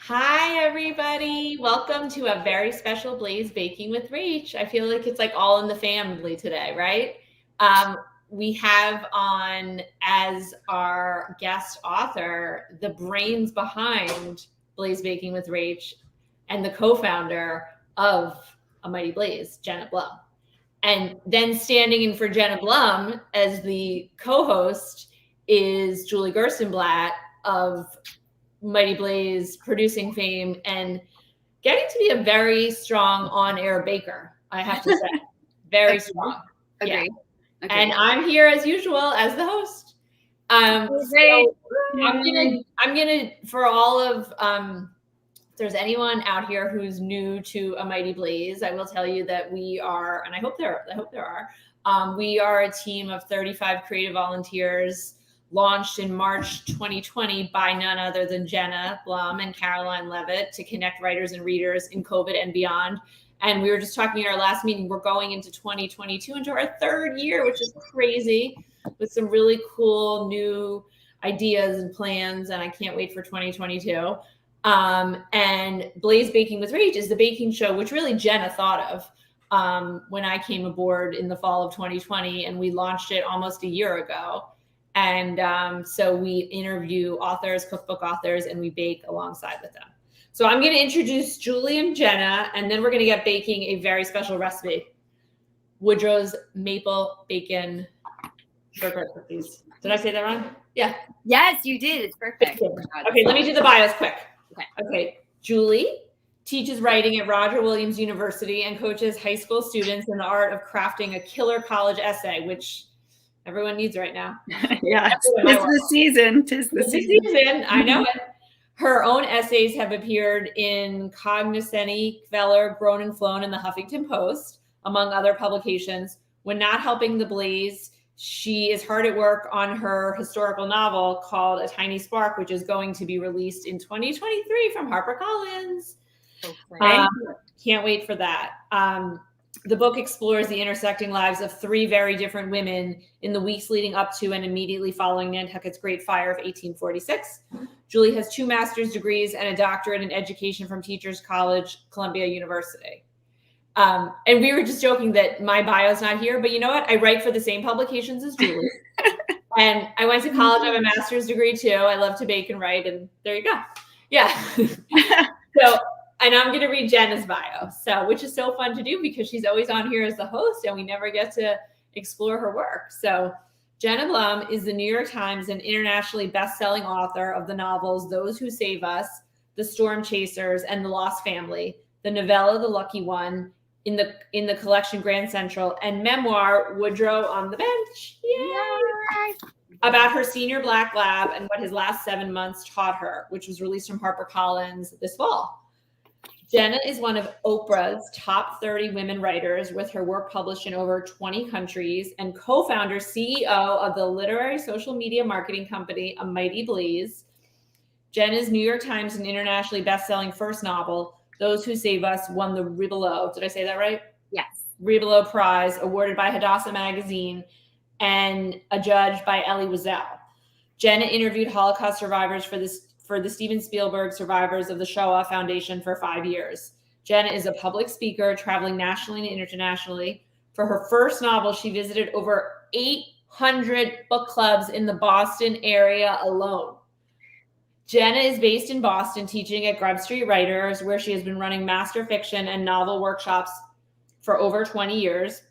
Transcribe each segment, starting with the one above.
Hi, everybody. Welcome to a very special Blaze Baking with Rach. I feel like it's like all in the family today, right? We have on as our guest author the brains behind Blaze Baking with Rach and the co-founder of A Mighty Blaze, Jenna Blum. And then standing in for Jenna Blum as the co-host is Julie Gerstenblatt of Mighty Blaze producing fame and getting to be a very strong on-air baker, I have to say. Very strong. Agreed. Yeah. And I'm here as usual as the host. So I'm gonna for all of if there's anyone out here who's new to A Mighty Blaze, I will tell you that we are, and I hope there are, we are a team of 35 creative volunteers launched in March 2020 by none other than Jenna Blum and Caroline Levitt to connect writers and readers in COVID and beyond. And we were just talking in our last meeting, we're going into 2022, into our third year, which is crazy, with some really cool new ideas and plans. And I can't wait for 2022. And Blaze Baking with Rach is the baking show, which really Jenna thought of when I came aboard in the fall of 2020, and we launched it almost a year ago. And so we interview authors, cookbook authors, and we bake alongside with them. So I'm going to introduce Julie and Jenna, and then we're going to get baking a very special recipe. Woodrow's maple bacon shortbread cookies. Did I say that wrong? Yeah. Yes, you did. It's perfect. Okay, let me do the bios quick. Okay. Julie teaches writing at Roger Williams University and coaches high school students in the art of crafting a killer college essay, which everyone needs right now. Yeah, it's the season. Tis the season. I know it. Her own essays have appeared in Cognoscenti, Kveller, Grown and Flown, and the Huffington Post, among other publications. When not helping the Blaze, she is hard at work on her historical novel called A Tiny Spark, which is going to be released in 2023 from HarperCollins. Can't wait for that. The book explores the intersecting lives of three very different women in the weeks leading up to and immediately following Nantucket's Great Fire of 1846. Julie has 2 master's degrees and a doctorate in education from Teachers College, Columbia University. And we were just joking that my bio's not here, but you know what? I write for the same publications as Julie. And I went to college. I have a master's degree too. I love to bake and write, and there you go. Yeah. And I'm going to read Jenna's bio, which is so fun to do because she's always on here as the host and we never get to explore her work. So Jenna Blum is the New York Times and internationally best-selling author of the novels Those Who Save Us, The Storm Chasers, and The Lost Family, the novella The Lucky One in the collection Grand Central, and memoir Woodrow on the Bench. Yay! About her senior Black lab and what his last 7 months taught her, which was released from HarperCollins this fall. Jenna is one of Oprah's top 30 women writers, with her work published in over 20 countries, and co-founder, CEO of the literary social media marketing company, A Mighty Blaze. Jenna's New York Times and internationally best-selling first novel, Those Who Save Us, won the Ribelot, did I say that right? Yes. Ribelot Prize, awarded by Hadassah Magazine, and adjudged by Elie Wiesel. Jenna interviewed Holocaust survivors for the Steven Spielberg Survivors of the Shoah Foundation for 5 years. Jenna is a public speaker, traveling nationally and internationally. For her first novel, she visited over 800 book clubs in the Boston area alone. Jenna is based in Boston, teaching at Grub Street Writers, where she has been running master fiction and novel workshops for over 20 years.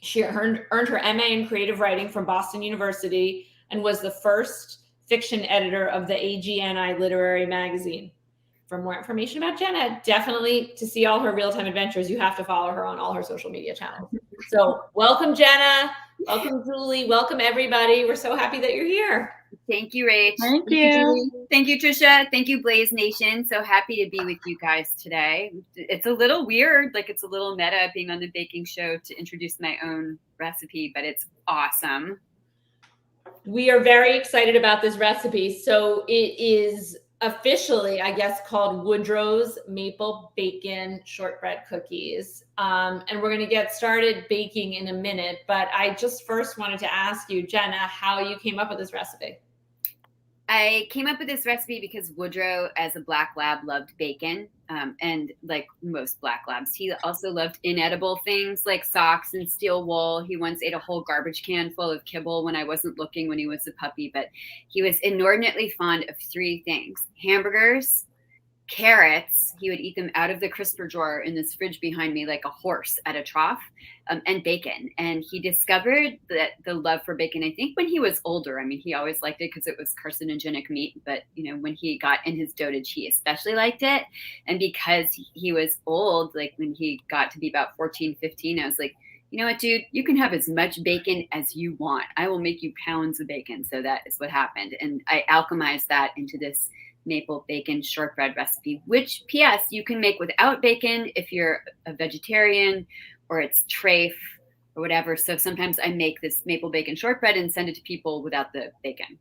She earned her MA in creative writing from Boston University and was the first fiction editor of the AGNI Literary Magazine. For more information about Jenna, definitely to see all her real-time adventures, you have to follow her on all her social media channels. So welcome, Jenna. Welcome, Julie. Welcome, everybody. We're so happy that you're here. Thank you, Rach. Thank you. Thank you, Trisha. Thank you, Blaze Nation. So happy to be with you guys today. It's a little weird, like it's a little meta being on the baking show to introduce my own recipe, but it's awesome. We are very excited about this recipe. So it is officially, I guess, called Woodrow's Maple Bacon Shortbread Cookies. And we're going to get started baking in a minute. But I just first wanted to ask you, Jenna, how you came up with this recipe. I came up with this recipe because Woodrow, as a black lab, loved bacon. And like most black labs, he also loved inedible things like socks and steel wool. He once ate a whole garbage can full of kibble when I wasn't looking when he was a puppy. But he was inordinately fond of three things: hamburgers, carrots. He would eat them out of the crisper drawer in this fridge behind me like a horse at a trough, and bacon. And he discovered that the love for bacon, I think, when he was older. I mean, he always liked it because it was carcinogenic meat, but when he got in his dotage, he especially liked it. And because he was old, like when he got to be about 14, 15, I was like, you know what, dude, you can have as much bacon as you want. I will make you pounds of bacon. So that is what happened. And I alchemized that into this maple bacon shortbread recipe, which, P.S., you can make without bacon if you're a vegetarian or it's trafe or whatever. So sometimes I make this maple bacon shortbread and send it to people without the bacon.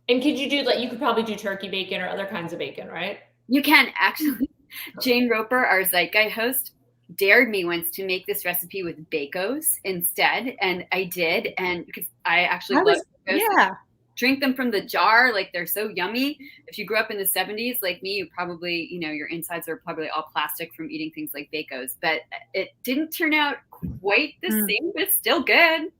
And could you do, like, you could probably do turkey bacon or other kinds of bacon, right? You can, actually. Jane Roper, our Zeitgeist host, dared me once to make this recipe with Bacos instead. And I did. And because I actually love Bacos. Yeah. Drink them from the jar. Like, they're so yummy. If you grew up in the 70s, like me, you probably, your insides are probably all plastic from eating things like Bacos. But it didn't turn out quite the same, but still good.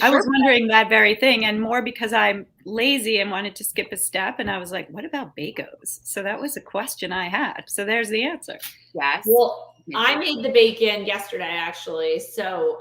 I was wondering that very thing, and more because I'm lazy and wanted to skip a step. And I was like, what about Bacos? So that was a question I had. So there's the answer. Yes. Well, I made the bacon yesterday, actually. So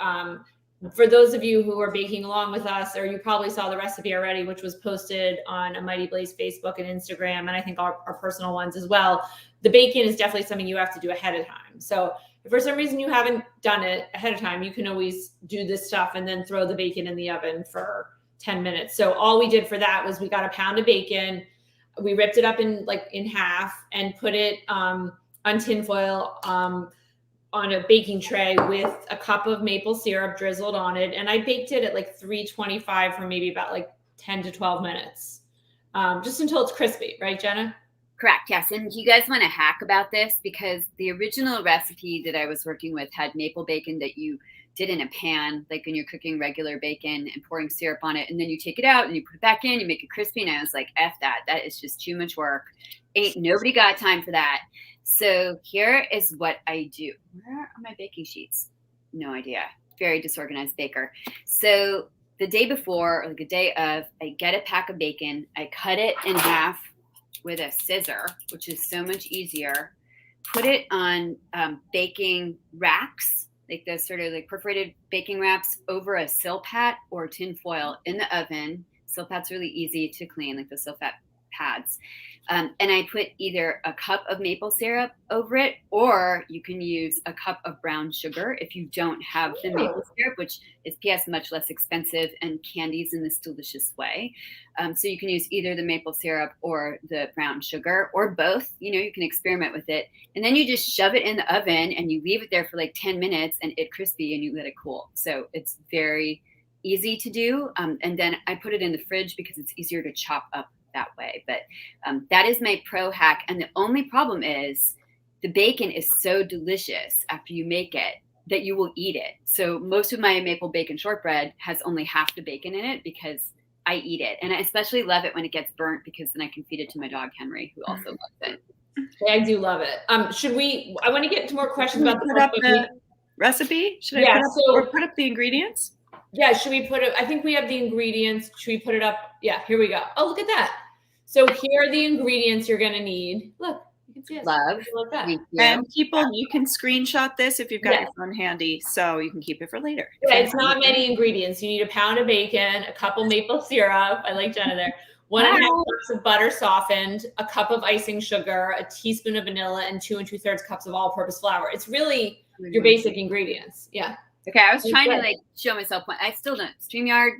for those of you who are baking along with us, or you probably saw the recipe already, which was posted on a Mighty Blaze Facebook and Instagram, and I think our personal ones as well, the bacon is definitely something you have to do ahead of time. So if for some reason you haven't done it ahead of time, you can always do this stuff and then throw the bacon in the oven for 10 minutes. So all we did for that was we got a pound of bacon. We ripped it up in half and put it on tinfoil on a baking tray with a cup of maple syrup drizzled on it. And I baked it at like 325 for maybe about like 10 to 12 minutes, just until it's crispy. Right, Jenna? Correct. Yes. And you guys want to hack about this, because the original recipe that I was working with had maple bacon that you did in a pan, like when you're cooking regular bacon and pouring syrup on it. And then you take it out and you put it back in, you make it crispy. And I was like, F that. That is just too much work. Ain't nobody got time for that. So here is what I do. Where are my baking sheets? No idea. Very disorganized baker. So the day before, or like a day of, I get a pack of bacon. I cut it in half with a scissor, which is so much easier. Put it on baking racks, like those sort of like perforated baking wraps, over a silpat or tin foil in the oven. Silpat's really easy to clean, like the silpat pads. And I put either a cup of maple syrup over it, or you can use a cup of brown sugar if you don't have the maple syrup, which is, P.S., much less expensive and candies in this delicious way. So you can use either the maple syrup or the brown sugar, or both. You can experiment with it. And then you just shove it in the oven and you leave it there for like 10 minutes and it's crispy, and you let it cool. So it's very easy to do. And then I put it in the fridge because it's easier to chop up that way. But that is my pro hack. And the only problem is the bacon is so delicious after you make it that you will eat it. So most of my maple bacon shortbread has only half the bacon in it because I eat it. And I especially love it when it gets burnt, because then I can feed it to my dog, Henry, who also loves it. I do love it. I want to get to more questions about the recipe. Should I put up the ingredients? Yeah, should we put it? I think we have the ingredients. Should we put it up? Yeah, here we go. Oh, look at that. So here are the ingredients you're going to need. Look, you can see it. Love. And people, you can screenshot this if you've got your phone handy, so you can keep it for later. Yeah, it's not many ingredients. You need a pound of bacon, a cup of maple syrup. I like Jenna there. 1.5 cups of butter softened, a cup of icing sugar, a teaspoon of vanilla, and 2 2/3 cups of all-purpose flour. It's really your basic ingredients. Yeah. Okay, I was trying to show myself. I still don't. StreamYard,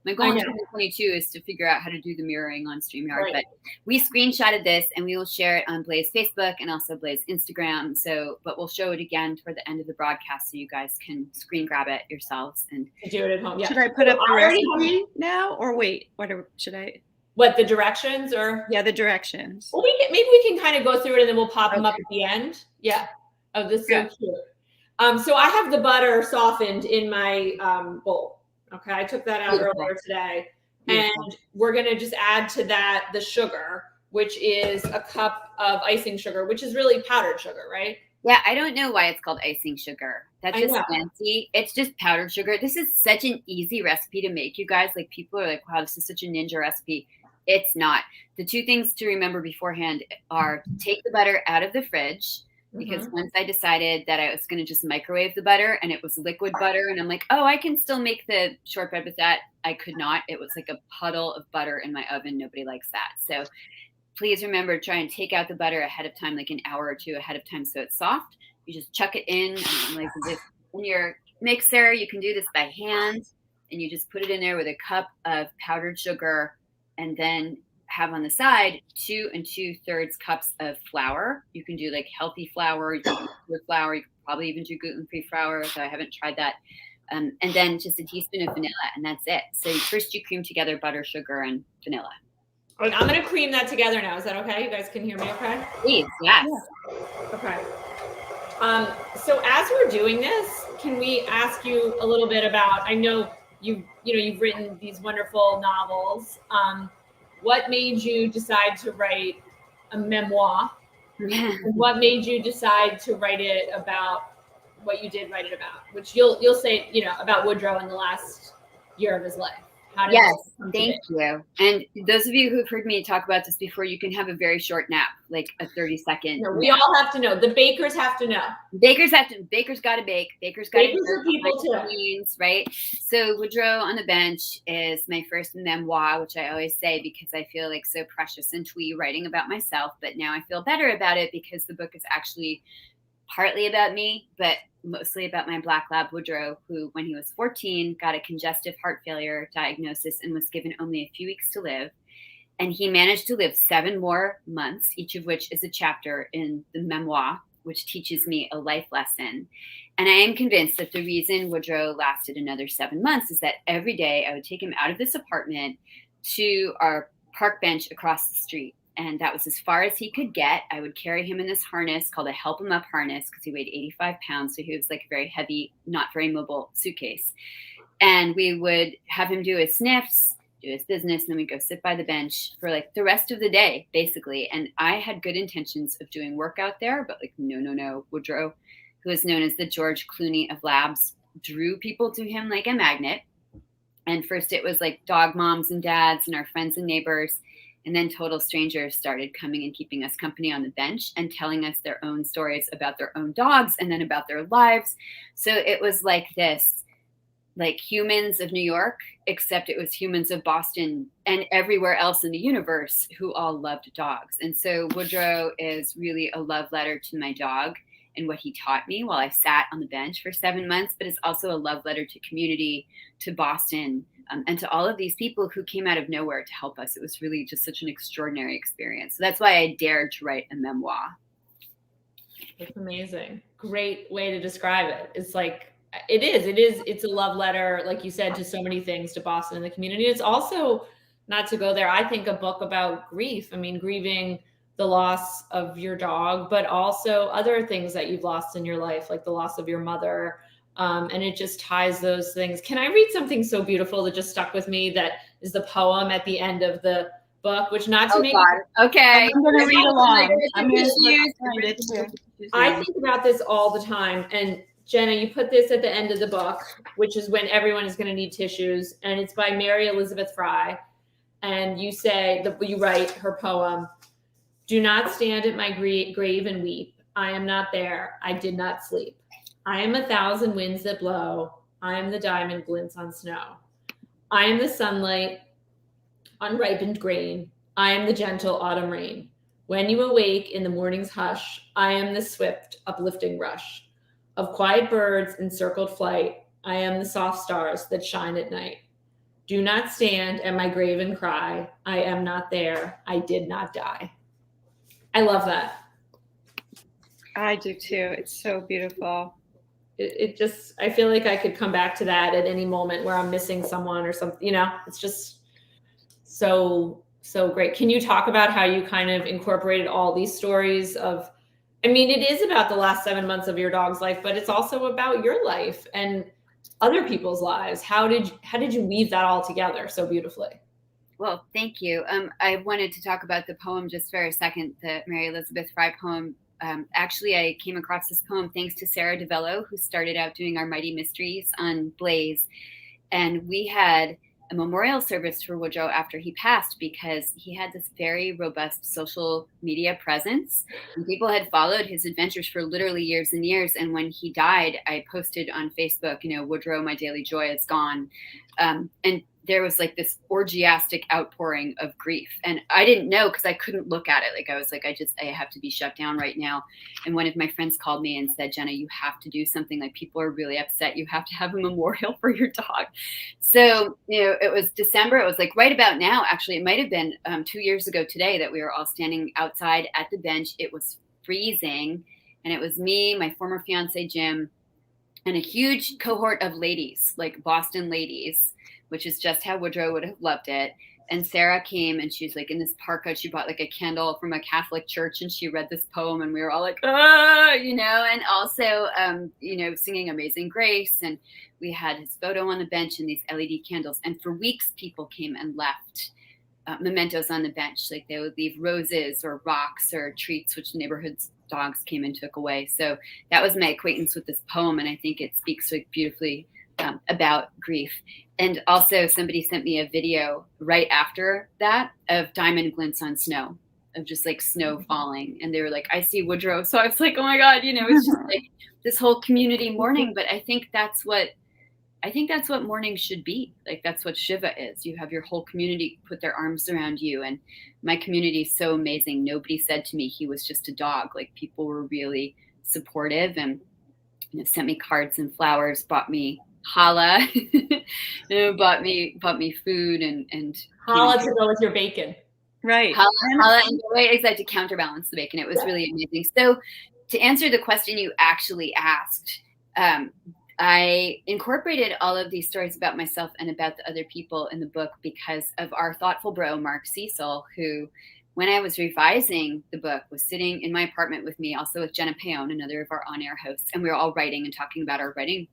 my goal in 2022 is to figure out how to do the mirroring on StreamYard. Right. But we screenshotted this and we will share it on Blaze Facebook and also Blaze Instagram. But we'll show it again toward the end of the broadcast so you guys can screen grab it yourselves and do it at home. Yeah. Should I put up the recipe now, or wait? Should I? What, the directions or? Yeah, the directions. Well, maybe we can kind of go through it and then we'll pop them up at the end. Yeah. Oh, this is so cute. So I have the butter softened in my bowl. Okay, I took that out earlier today. And we're going to just add to that the sugar, which is a cup of icing sugar, which is really powdered sugar, right? Yeah, I don't know why it's called icing sugar. That's just fancy. It's just powdered sugar. This is such an easy recipe to make, you guys. Like, people are like, wow, this is such a ninja recipe. It's not. The two things to remember beforehand are take the butter out of the fridge, because once I decided that I was going to just microwave the butter and it was liquid butter, and I'm like, oh, I can still make the shortbread with that. I could not. It was like a puddle of butter in my oven. Nobody likes that. So please remember, try and take out the butter ahead of time, like an hour or two ahead of time, so it's soft. You just chuck it in, and like this in your mixer. You can do this by hand, and you just put it in there with a cup of powdered sugar, and then have on the side 2 2/3 cups of flour. You can do like healthy flour, you can do good flour, you can probably even do gluten-free flour, so I haven't tried that. And then just a teaspoon of vanilla, and that's it. So first you cream together butter, sugar, and vanilla. I'm going to cream that together now. Is that okay? You guys can hear me okay? Please, yes. Okay. So as we're doing this, can we ask you a little bit about, I know you've written these wonderful novels. What made you decide to write a memoir? And what made you decide to write it about what you did write it about? Which you'll say, about Woodrow in the last year of his life. Yes, thank you. And those of you who've heard me talk about this before, you can have a very short nap, like a 30-second. No, we all have to know. The bakers have to know. Bakers got to bake. Bakers got to are people too. Beans, right? So Woodrow on the Bench is my first memoir, which I always say because I feel like so precious and twee writing about myself. But now I feel better about it because the book is actually partly about me, but mostly about my black lab Woodrow, who when he was 14 got a congestive heart failure diagnosis and was given only a few weeks to live. And he managed to live 7 more months, each of which is a chapter in the memoir, which teaches me a life lesson. And I am convinced that the reason Woodrow lasted another 7 months is that every day I would take him out of this apartment to our park bench across the street. And that was as far as he could get. I would carry him in this harness called a help him up harness because he weighed 85 pounds. So he was like a very heavy, not very mobile suitcase. And we would have him do his sniffs, do his business, and then we'd go sit by the bench for like the rest of the day, basically. And I had good intentions of doing work out there, but like, no. Woodrow, who is known as the George Clooney of labs, drew people to him like a magnet. And first it was like dog moms and dads and our friends and neighbors. And then total strangers started coming and keeping us company on the bench and telling us their own stories about their own dogs and then about their lives. So it was like this, like Humans of New York, except it was Humans of Boston and everywhere else in the universe who all loved dogs. And so Woodrow is really a love letter to my dog and what he taught me while I sat on the bench for 7 months, but it's also a love letter to community, to Boston, and to all of these people who came out of nowhere to help us. It was really just such an extraordinary experience. So that's why I dared to write a memoir. It's amazing. Great way to describe it. It's like, it's a love letter, like you said, to so many things, to Boston and the community. It's also, not to go there, I think a book about grief. I mean, grieving the loss of your dog, but also other things that you've lost in your life, like the loss of your mother. And it just ties those things. Can I read something so beautiful that just stuck with me? That is the poem at the end of the book, which not to make. God. Okay. I'm going to read along. I think about this all the time. And Jenna, you put this at the end of the book, which is when everyone is going to need tissues. And it's by Mary Elizabeth Fry. And you say, you write her poem, "Do not stand at my grave and weep. I am not there. I did not sleep. I am 1,000 winds that blow. I am the diamond glints on snow. I am the sunlight on ripened grain. I am the gentle autumn rain. When you awake in the morning's hush, I am the swift uplifting rush of quiet birds in circled flight. I am the soft stars that shine at night. Do not stand at my grave and cry. I am not there. I did not die." I love that. I do too. It's so beautiful. It just, I feel like I could come back to that at any moment where I'm missing someone or something, it's just so great. Can you talk about how you kind of incorporated all these stories of, I mean, it is about the last 7 months of your dog's life, but it's also about your life and other people's lives. How did you weave that all together so beautifully? Well, thank you. I wanted to talk about the poem just for a second, the Mary Elizabeth Fry poem. Actually, I came across this poem thanks to Sarah DeVello, who started out doing our Mighty Mysteries on Blaze. And we had a memorial service for Woodrow after he passed because he had this very robust social media presence. And people had followed his adventures for literally years and years. And when he died, I posted on Facebook, Woodrow, my daily joy is gone. And there was like this orgiastic outpouring of grief. And I didn't know because I couldn't look at it. Like I was like, I have to be shut down right now. And one of my friends called me and said, Jenna, you have to do something. Like people are really upset. You have to have a memorial for your dog. So, it was December. It was like right about now, actually, it might've been 2 years ago today that we were all standing outside at the bench. It was freezing. And it was me, my former fiance, Jim, and a huge cohort of ladies, like Boston ladies, which is just how Woodrow would have loved it. And Sarah came and she was like in this parka. She bought like a candle from a Catholic church and she read this poem and we were all like, and also, singing Amazing Grace. And we had his photo on the bench and these LED candles. And for weeks, people came and left mementos on the bench. Like they would leave roses or rocks or treats, which neighborhood's dogs came and took away. So that was my acquaintance with this poem. And I think it speaks like beautifully about grief. And also somebody sent me a video right after that of diamond glints on snow, of just like snow falling. And they were like, I see Woodrow. So I was like, oh my God, it's just like this whole community mourning. But I think that's what mourning should be. Like that's what Shiva is. You have your whole community put their arms around you. And my community is so amazing. Nobody said to me he was just a dog. Like people were really supportive and sent me cards and flowers, bought me challah, bought me food and challah to go with your bacon. Right. Challah and exactly to counterbalance the bacon. It was really amazing. So to answer the question you actually asked, I incorporated all of these stories about myself and about the other people in the book because of our thoughtful bro, Mark Cecil, who, when I was revising the book, was sitting in my apartment with me, also with Jenna Paone, another of our on-air hosts, and we were all writing and talking about our writing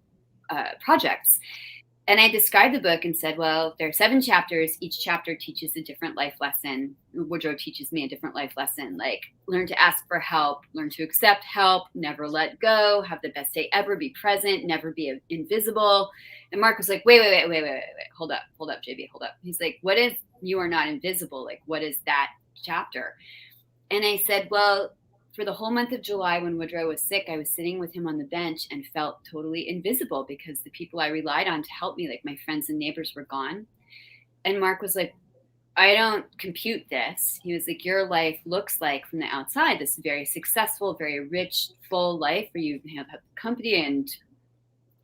projects. And I described the book and said, well, there are 7 chapters. Each chapter teaches a different life lesson. Woodrow teaches me a different life lesson, like learn to ask for help, learn to accept help, never let go, have the best day ever, be present, never be invisible. And Mark was like, wait, hold up, JB, hold up. He's like, what is you are not invisible? Like, what is that chapter? And I said, well, for the whole month of July, when Woodrow was sick, I was sitting with him on the bench and felt totally invisible because the people I relied on to help me, like my friends and neighbors, were gone. And Mark was like, I don't compute this. He was like, your life looks like from the outside this very successful, very rich, full life where you have company and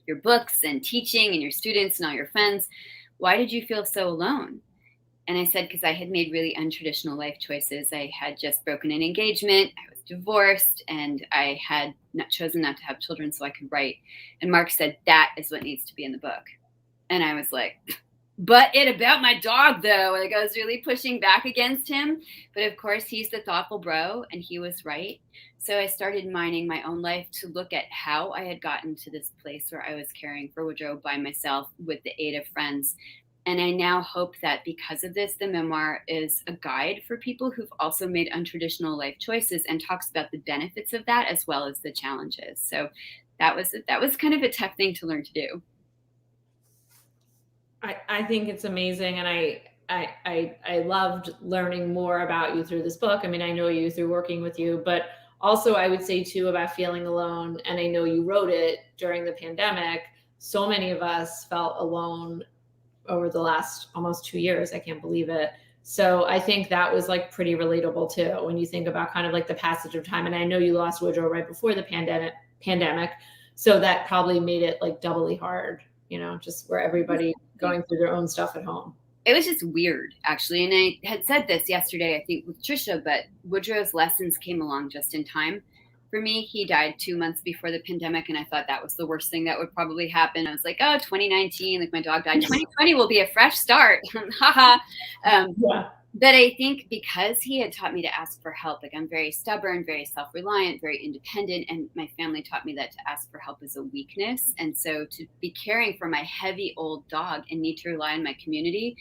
your books and teaching and your students and all your friends. Why did you feel so alone? And I said, because I had made really untraditional life choices. I had just broken an engagement. I was divorced and I had chosen not to have children so I could write. And Mark said, that is what needs to be in the book. And I was like, but it about my dog though. Like I was really pushing back against him. But of course, he's the thoughtful bro and he was right. So I started mining my own life to look at how I had gotten to this place where I was caring for Woodrow by myself with the aid of friends. And I now hope that because of this, the memoir is a guide for people who've also made untraditional life choices and talks about the benefits of that as well as the challenges. So that was kind of a tough thing to learn to do. I think it's amazing. And I loved learning more about you through this book. I mean, I know you through working with you, but also I would say too about feeling alone. And I know you wrote it during the pandemic. So many of us felt alone over the last almost 2 years. I can't believe it. So I think that was like pretty relatable too, when you think about kind of like the passage of time. And I know you lost Woodrow right before the pandemic. So that probably made it like doubly hard, just where everybody going through their own stuff at home. It was just weird, actually. And I had said this yesterday, I think with Trisha, but Woodrow's lessons came along just in time. For me, he died 2 months before the pandemic, and I thought that was the worst thing that would probably happen. I was like, 2019, like my dog died. 2020 will be a fresh start. Haha. Yeah. But I think because he had taught me to ask for help, like I'm very stubborn, very self-reliant, very independent, and my family taught me that to ask for help is a weakness. And so to be caring for my heavy old dog and need to rely on my community,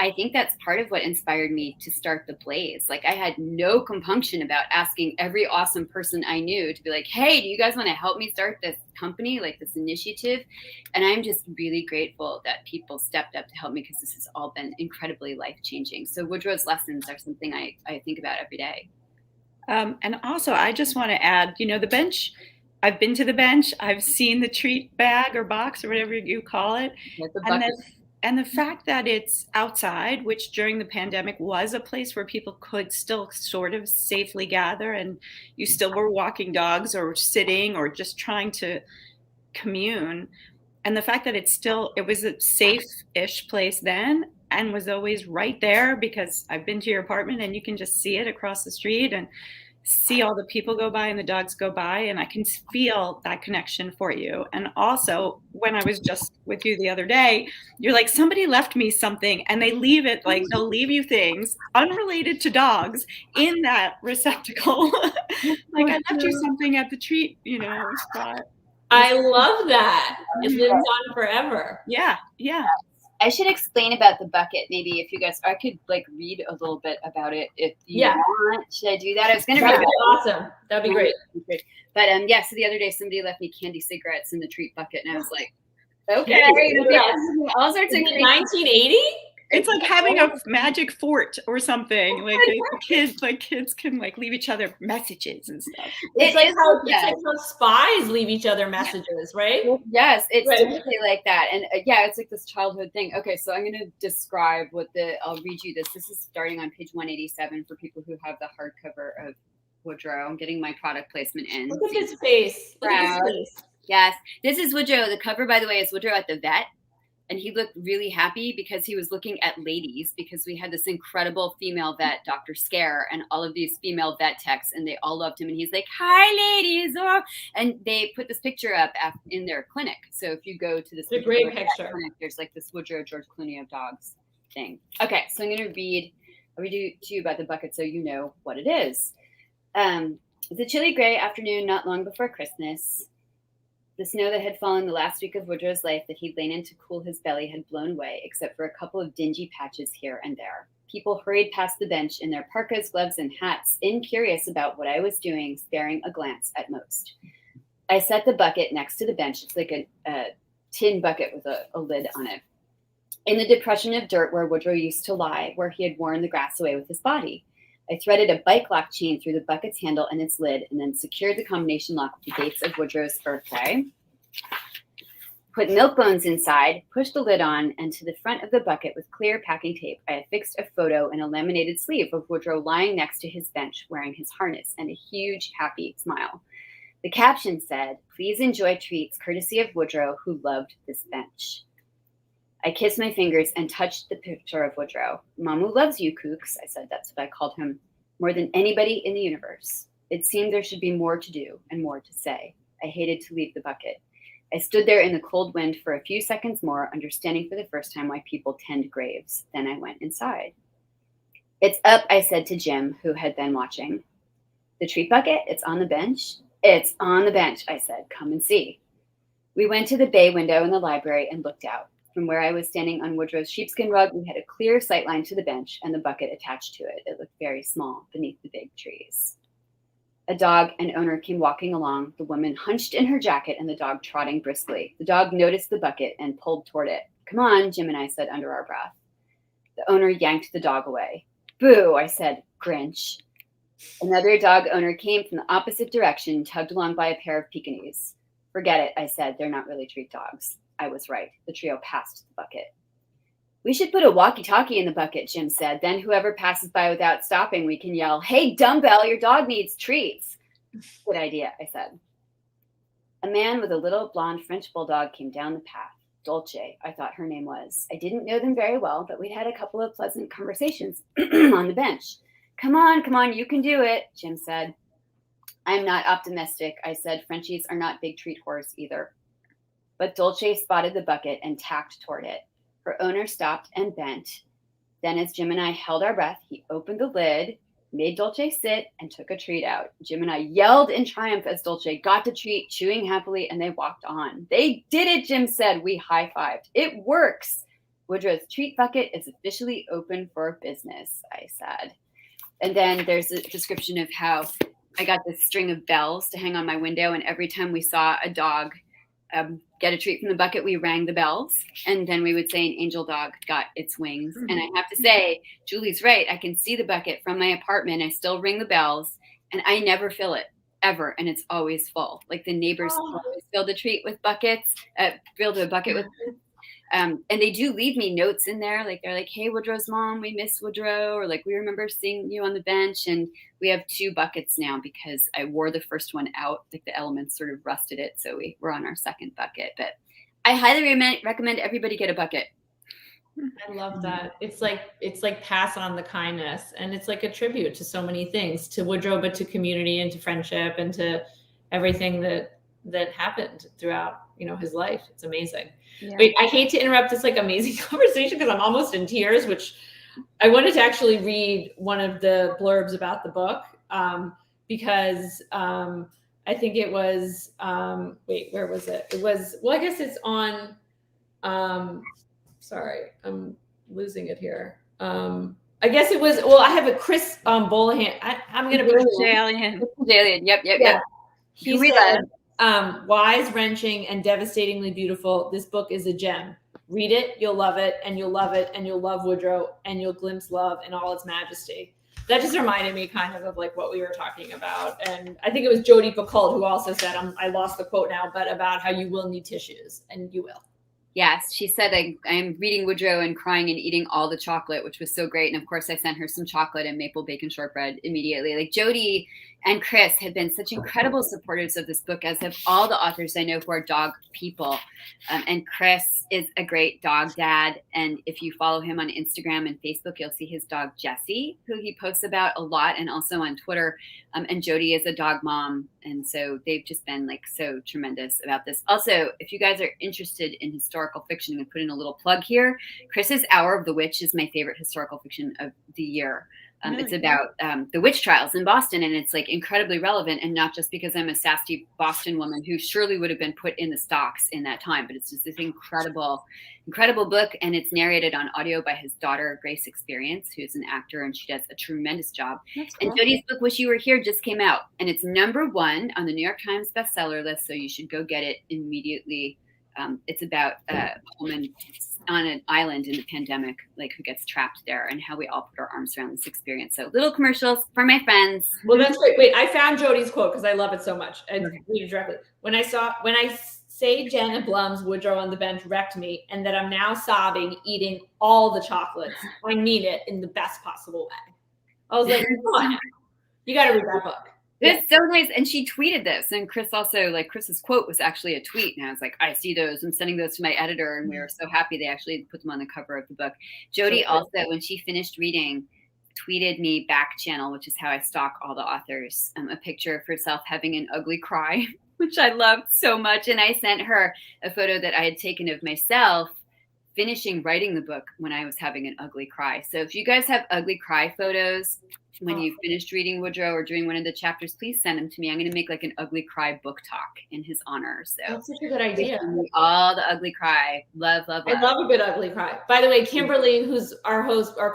I think that's part of what inspired me to start the Blaze. Like, I had no compunction about asking every awesome person I knew to be like, hey, do you guys want to help me start this company, like this initiative? And I'm just really grateful that people stepped up to help me, because this has all been incredibly life-changing. So Woodrow's lessons are something I think about every day. And also, I just want to add, the bench. I've been to the bench. I've seen the treat bag or box or whatever you call it. And the fact that it's outside, which during the pandemic was a place where people could still sort of safely gather, and you still were walking dogs or sitting or just trying to commune. And the fact that it was a safe-ish place then and was always right there, because I've been to your apartment and you can just see it across the street and see all the people go by and the dogs go by, and I can feel that connection for you. And also, when I was just with you the other day, you're like, somebody left me something, and they leave it, like they'll leave you things unrelated to dogs in that receptacle. Like, I left you something at the treat, spot. I love that. It lives on forever. Yeah. I should explain about the bucket. Maybe if you guys, I could like read a little bit about it if you want. Should I do that? I was going to read. That'd be awesome. That'd be great. But so the other day somebody left me candy cigarettes in the treat bucket, and I was like, okay, all sorts of 1980. It's like having a magic fort or something. Like kids can like leave each other messages and stuff. It's like how spies leave each other messages, right? Yes, it's definitely like that. And it's like this childhood thing. Okay, so I'm going to describe I'll read you this. This is starting on page 187 for people who have the hardcover of Woodrow. I'm getting my product placement in. Look at his face. Yes, this is Woodrow. The cover, by the way, is Woodrow at the vet. And he looked really happy because he was looking at ladies, because we had this incredible female vet, Dr. Scare, and all of these female vet techs, and they all loved him. And he's like, hi, ladies. Oh. And they put this picture up in their clinic. So if you go to this great picture. Clinic, there's like this Woodrow George Clooney of dogs thing. Okay, so I'm going to read to you about the bucket so you know what it is. It's a chilly gray afternoon not long before Christmas. The snow that had fallen the last week of Woodrow's life that he'd lain in to cool his belly had blown away, except for a couple of dingy patches here and there. People hurried past the bench in their parkas, gloves, and hats, incurious about what I was doing, sparing a glance at most. I set the bucket next to the bench. It's like a tin bucket with a lid on it. In the depression of dirt where Woodrow used to lie, where he had worn the grass away with his body. I threaded a bike lock chain through the bucket's handle and its lid, and then secured the combination lock with the dates of Woodrow's birthday. Put milk bones inside, pushed the lid on, and to the front of the bucket with clear packing tape, I affixed a photo in a laminated sleeve of Woodrow lying next to his bench wearing his harness and a huge, happy smile. The caption said, "Please enjoy treats courtesy of Woodrow, who loved this bench." I kissed my fingers and touched the picture of Woodrow. "Mamu loves you, Kooks," I said. That's what I called him. "More than anybody in the universe." It seemed there should be more to do and more to say. I hated to leave the bucket. I stood there in the cold wind for a few seconds more, understanding for the first time why people tend graves. Then I went inside. "It's up," I said to Jim, who had been watching. "The treat bucket? It's on the bench?" "It's on the bench," I said. "Come and see." We went to the bay window in the library and looked out. From where I was standing on Woodrow's sheepskin rug, we had a clear sightline to the bench and the bucket attached to it. It looked very small beneath the big trees. A dog and owner came walking along, the woman hunched in her jacket and the dog trotting briskly. The dog noticed the bucket and pulled toward it. "Come on," Jim and I said under our breath. The owner yanked the dog away. "Boo," I said, "Grinch." Another dog owner came from the opposite direction, tugged along by a pair of Pekingese. "Forget it," I said. "They're not really treat dogs." I was right. The trio passed the bucket. "We should put a walkie-talkie in the bucket," Jim said. "Then whoever passes by without stopping, we can yell, 'Hey, dumbbell, your dog needs treats.'" "Good idea," I said. A man with a little blonde French bulldog came down the path. Dolce, I thought her name was. I didn't know them very well, but we'd had a couple of pleasant conversations on the bench. Come on, you can do it," Jim said. "I'm not optimistic," I said. "Frenchies are not big treat whores either." But Dolce spotted the bucket and tacked toward it. Her owner stopped and bent. Then as Jim and I held our breath, he opened the lid, made Dolce sit, and took a treat out. Jim and I yelled in triumph as Dolce got the treat, chewing happily, and they walked on. "They did it," Jim said. We high-fived. "It works." Woodrow's treat bucket is officially open for business, I said. And then there's a description of how I got this string of bells to hang on my window. And every time we saw a dog get a treat from the bucket, we rang the bells. And then we would say an angel dog got its wings. And I have to say, Julie's right. I can see the bucket from my apartment. I still ring the bells and I never fill it ever. And it's always full. Like the neighbors always fill the treat with buckets, filled a bucket with and they do leave me notes in there. Like they're like, hey, Woodrow's mom, we miss Woodrow. Or like, we remember seeing you on the bench. And we have 2 buckets now because I wore the first one out. Like the elements sort of rusted it. So we're on our second bucket. But I highly recommend everybody get a bucket. I love that. It's like pass on the kindness. And it's like a tribute to so many things, to Woodrow, but to community and to friendship and to everything that happened throughout, his life. It's amazing. Yeah. Wait, I hate to interrupt this like amazing conversation because I'm almost in tears, which I wanted to actually read one of the blurbs about the book because I think it was, where was it? It was, I guess it's on, sorry, I'm losing it here. I guess it was, I have a Chris Bolahan. I'm going to put Jalian. Yep. He said, wise, wrenching, and devastatingly beautiful. This book is a gem. Read it, you'll love it, and you'll love it, and you'll love Woodrow, and you'll glimpse love in all its majesty. That just reminded me kind of like what we were talking about. And I think it was Jodi Picoult who also said, I lost the quote now, but about how you will need tissues, and you will. Yes, she said, I'm reading Woodrow and crying and eating all the chocolate, which was so great. And of course, I sent her some chocolate and maple bacon shortbread immediately. Like Jodi and Chris have been such incredible supporters of this book, as have all the authors I know who are dog people. And Chris is a great dog dad. And if you follow him on Instagram and Facebook, you'll see his dog, Jessie, who he posts about a lot, and also on Twitter. And Jodi is a dog mom. And so they've just been like so tremendous about this. Also, if you guys are interested in historical fiction, I'm going to put in a little plug here. Chris's Hour of the Witch is my favorite historical fiction of the year. It's about the witch trials in Boston, and it's like incredibly relevant, and not just because I'm a sassy Boston woman who surely would have been put in the stocks in that time, but it's just this incredible book, and it's narrated on audio by his daughter, Grace Experience, who's an actor, and she does a tremendous job. That's cool. And Jodi's book, Wish You Were Here, just came out, and it's #1 on the New York Times bestseller list, so you should go get it immediately. It's about a woman on an island in the pandemic, like who gets trapped there, and how we all put our arms around this experience. So little commercials for my friends. Well, that's great. Wait, I found Jodi's quote because I love it so much. I read it directly. When I say Jenna Blum's Woodrow on the bench wrecked me, and that I'm now sobbing, eating all the chocolates, I mean it in the best possible way. I was like, come on, you got to read that book. It's so nice. And she tweeted this. And Chris also, like, Chris's quote was actually a tweet. And I was like, I see those. I'm sending those to my editor. And we were so happy they actually put them on the cover of the book. Jodi also, when she finished reading, tweeted me back channel, which is how I stalk all the authors, a picture of herself having an ugly cry, which I loved so much. And I sent her a photo that I had taken of myself finishing writing the book when I was having an ugly cry. So if you guys have ugly cry photos when you finished reading Woodrow or during one of the chapters, please send them to me. I'm going to make like an ugly cry book talk in his honor. So that's such a good idea. All the ugly cry. Love. I love a good ugly cry. By the way, Kimberly, who's our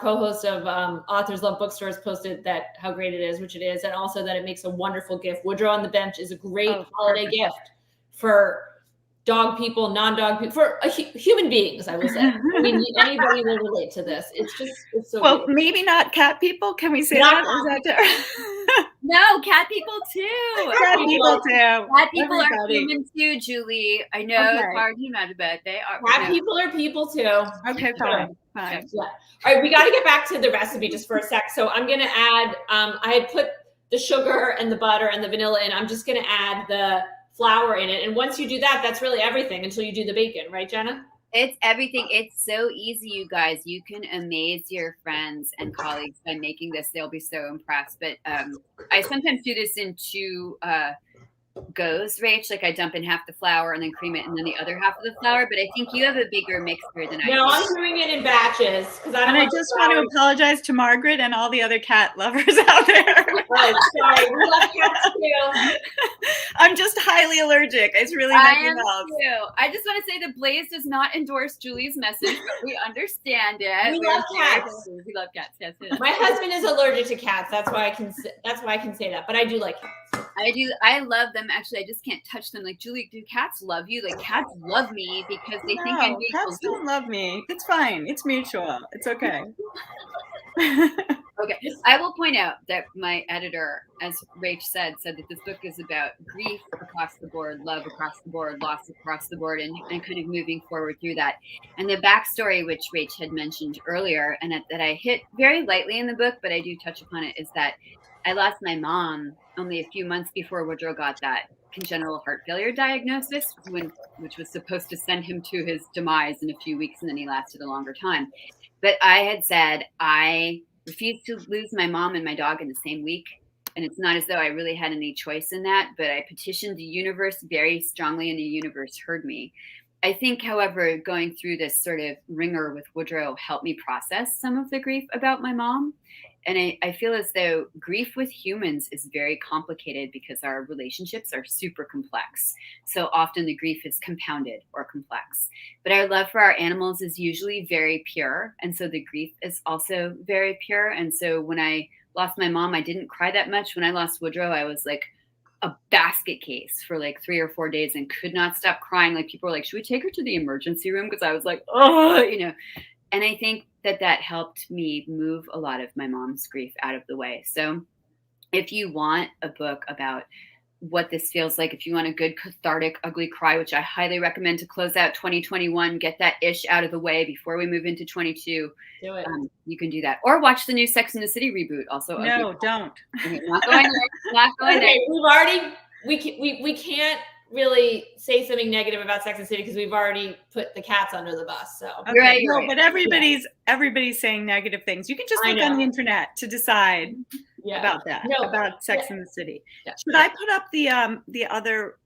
co-host of Authors Love Bookstores, posted that how great it is, which it is, and also that it makes a wonderful gift. Woodrow on the Bench is a great holiday gift for dog people, non-dog people, for human beings, I will say. I mean, anybody will relate to this. It's so well, good. Maybe not cat people. Can we say that? No, cat people too. Cat people too. Cat people are human too, Julie. I know it's hard to imagine, but they are. Cat people are people too. Okay, fine. Yeah. All right, we got to get back to the recipe just for a sec. So I'm going to add, I had put the sugar and the butter and the vanilla in. I'm just going to add the flour in it. And once you do that, that's really everything until you do the bacon, right, Jenna? It's everything. It's so easy, you guys. You can amaze your friends and colleagues by making this. They'll be so impressed. But I sometimes do this in two goes, Rach. Like I dump in half the flour and then cream it and then the other half of the flour. But I think you have a bigger mixture than I do. No, I'm doing it in batches. And I just want to apologize to Margaret and all the other cat lovers out there. Oh, sorry. We love cats too. I'm just highly allergic. It's really I nothing am else. too. I just want to say the Blaze does not endorse Julie's message, but we understand it. We love cats. We love cats. Yes. My husband is allergic to cats. That's why I can say that. But I do like cats. I do. I love them. Actually, I just can't touch them. Like, Julie, do cats love you? Like, cats love me because they think I'm being cats don't love me. It's fine. It's mutual. It's okay. Okay. I will point out that my editor, as Rach said that this book is about grief across the board, love across the board, loss across the board, and kind of moving forward through that. And the backstory, which Rach had mentioned earlier, and that I hit very lightly in the book, but I do touch upon it, is that I lost my mom only a few months before Woodrow got that congenital heart failure diagnosis, which was supposed to send him to his demise in a few weeks, and then he lasted a longer time. But I had said I refused to lose my mom and my dog in the same week. And it's not as though I really had any choice in that, but I petitioned the universe very strongly, and the universe heard me. I think, however, going through this sort of ringer with Woodrow helped me process some of the grief about my mom. And I feel as though grief with humans is very complicated because our relationships are super complex. So often the grief is compounded or complex. But our love for our animals is usually very pure. And so the grief is also very pure. And so when I lost my mom, I didn't cry that much. When I lost Woodrow, I was like a basket case for like 3 or 4 days and could not stop crying. Like, people were like, should we take her to the emergency room? Because I was like, oh, And I think that helped me move a lot of my mom's grief out of the way. So if you want a book about what this feels like, if you want a good cathartic ugly cry, which I highly recommend to close out 2021, get that ish out of the way before we move into 22, do it. You can do that. Or watch the new Sex and the City reboot. Also, no, don't. Okay, not going there. Not going there. We've already we can't really say something negative about Sex and the City because we've already put the cats under the bus. So okay. Right. No, but everybody's saying negative things. You can just look on the internet to decide about that. About Sex and the City. Yeah. Should I put up the other?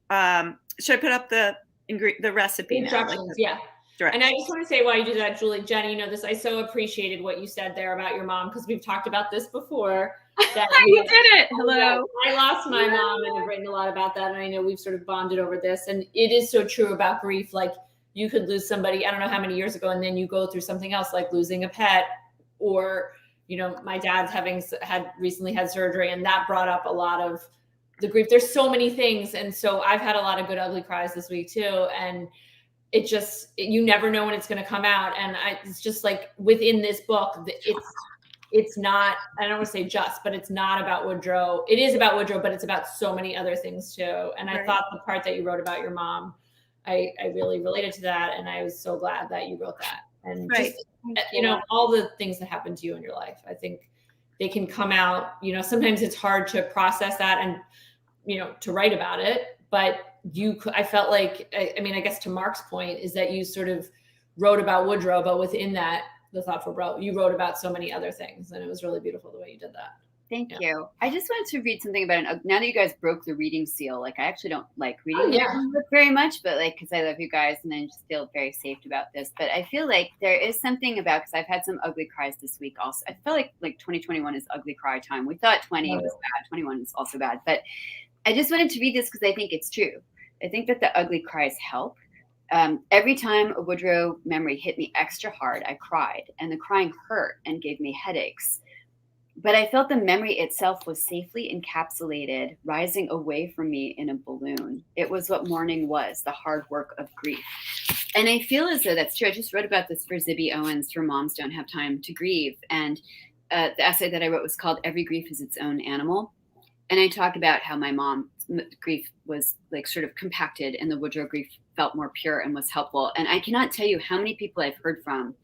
Should I put up the recipe? Instructions. Now? Like and I just want to say, while you do that, Julie, Jenny, this, I so appreciated what you said there about your mom, because we've talked about this before. That you did it. Hello. I lost my mom, and I've written a lot about that. And I know we've sort of bonded over this. And it is so true about grief. Like, you could lose somebody, I don't know how many years ago, and then you go through something else, like losing a pet, or, my dad's recently had surgery, and that brought up a lot of the grief. There's so many things. And so I've had a lot of good, ugly cries this week too. And you never know when it's going to come out. And it's just like, within this book, it's not, I don't want to say just, but it's not about Woodrow. It is about Woodrow, but it's about so many other things too. And I thought the part that you wrote about your mom, I really related to that. And I was so glad that you wrote that. And just, all the things that happened to you in your life, I think they can come out, sometimes it's hard to process that and, to write about it, but I felt like, I guess to Mark's point is that you sort of wrote about Woodrow, but within that, the Thoughtful Bro, you wrote about so many other things, and it was really beautiful the way you did that. Thank you. I just wanted to read something about it. Now that you guys broke the reading seal, like, I actually don't like reading very much, but like, because I love you guys and I just feel very safe about this. But I feel like there is something about, because I've had some ugly cries this week also. I feel like 2021 is ugly cry time. We thought 20 was bad. 21 is also bad. But I just wanted to read this because I think it's true. I think that the ugly cries help. Every time a Woodrow memory hit me extra hard, I cried, and the crying hurt and gave me headaches. But I felt the memory itself was safely encapsulated, rising away from me in a balloon. It was what mourning was, the hard work of grief. And I feel as though that's true. I just wrote about this for Zibby Owens for Moms Don't Have Time to Grieve. And the essay that I wrote was called Every Grief is Its Own Animal. And I talk about how my mom's grief was like sort of compacted, and the Woodrow grief felt more pure and was helpful. And I cannot tell you how many people I've heard from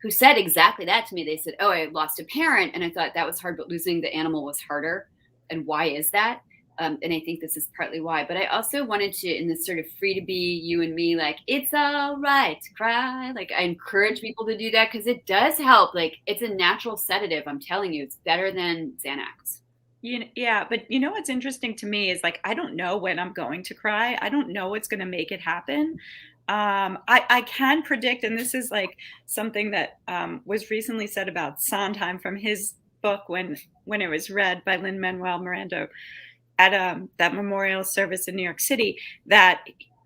who said exactly that to me. They said, oh, I lost a parent, and I thought that was hard, but losing the animal was harder. And why is that? And I think this is partly why. But I also wanted to, in this sort of free to be you and me, like, it's all right to cry. Like, I encourage people to do that because it does help. Like, it's a natural sedative. I'm telling you, it's better than Xanax. Yeah, but what's interesting to me is, like, I don't know when I'm going to cry. I don't know what's going to make it happen. I can predict, and this is like something that was recently said about Sondheim from his book when it was read by Lin-Manuel Miranda. at that memorial service in New York City, that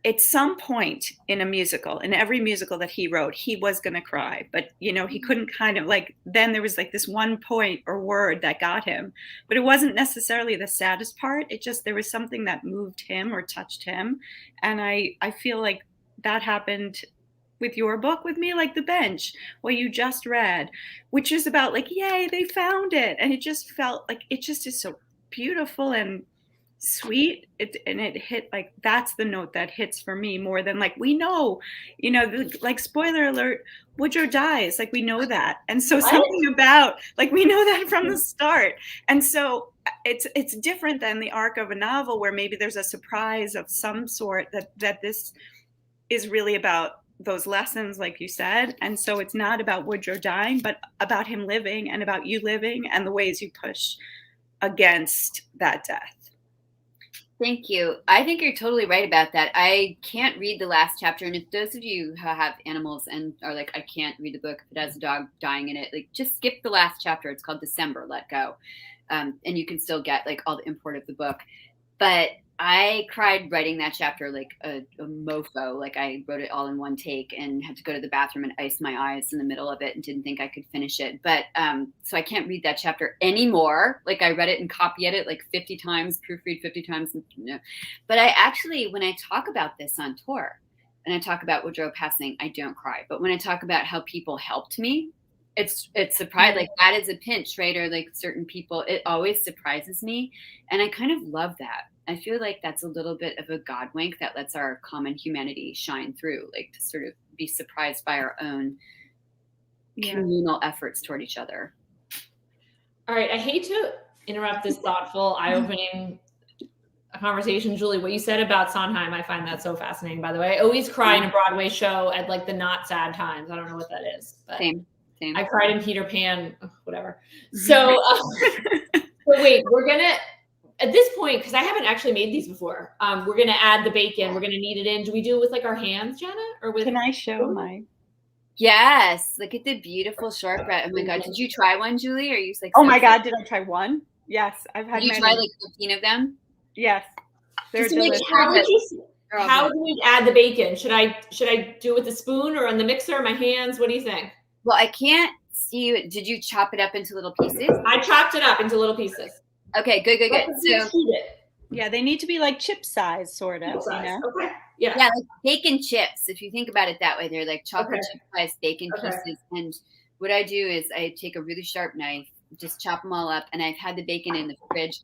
at some point in every musical that he wrote, he was going to cry, but he couldn't then there was like this one point or word that got him, but it wasn't necessarily the saddest part. There was something that moved him or touched him. And I feel like that happened with your book with me, like The Bench, what you just read, which is about like, yay, they found it. And it just felt like it just is so beautiful and sweet. It hit, like, that's the note that hits for me more than like, we know, like, spoiler alert, Woodrow dies. Like, we know that. And so something about, like, we know that from the start. And so it's different than the arc of a novel where maybe there's a surprise of some sort that this is really about those lessons, like you said. And so it's not about Woodrow dying, but about him living and about you living and the ways you push against that death. Thank you. I think you're totally right about that. I can't read the last chapter. And if those of you who have animals and are like, I can't read the book if it has a dog dying in it, like, just skip the last chapter. It's called December, Let Go. And you can still get like all the import of the book. But I cried writing that chapter like a mofo. Like, I wrote it all in one take and had to go to the bathroom and ice my eyes in the middle of it and didn't think I could finish it. But so I can't read that chapter anymore. Like, I read it and copy edit like 50 times, proofread 50 times. But I actually, when I talk about this on tour and I talk about Woodrow passing, I don't cry. But when I talk about how people helped me, it's surprised. Like, that is a pinch, right? Or like certain people, it always surprises me. And I kind of love that. I feel like that's a little bit of a God wink that lets our common humanity shine through, like, to sort of be surprised by our own communal efforts toward each other. All right. I hate to interrupt this thoughtful, eye-opening conversation. Julie, what you said about Sondheim, I find that so fascinating, by the way. I always cry in a Broadway show at like the not sad times. I don't know what that is. But Same. I cried in Peter Pan, whatever. So, wait, we're going to, at this point, because I haven't actually made these before, we're going to add the bacon. We're going to knead it in. Do we do it with like our hands, Jenna? Or with? Can I show mine? Yes. Look at the beautiful shortbread. Oh my God. Did you try one, Julie? Or are you like, oh my God, did I try one? Yes. I've had Did you try like 15 of them? Yes. They're delicious. How do we add the bacon? Should I do it with a spoon or on the mixer? My hands? What do you think? Well, I can't see you. Did you chop it up into little pieces? I chopped it up into little pieces. Okay, good. So, yeah, they need to be like chip size, sort of. Okay. Yeah, like bacon chips. If you think about it that way, they're like chocolate chip sized bacon pieces. And what I do is I take a really sharp knife, just chop them all up, and I've had the bacon in the fridge.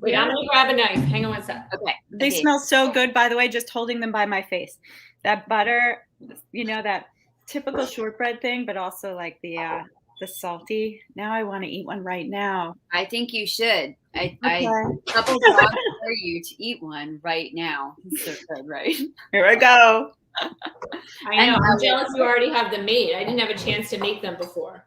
Wait, I'm gonna grab a knife. Hang on one sec. Okay. They smell so good, by the way, just holding them by my face. That butter, that typical shortbread thing, but also like the salty. Now I want to eat one right now. I think you should. I couple dogs for you to eat one right now. It's so good, right? Here I go. I know. I'm jealous you already have them made. I didn't have a chance to make them before.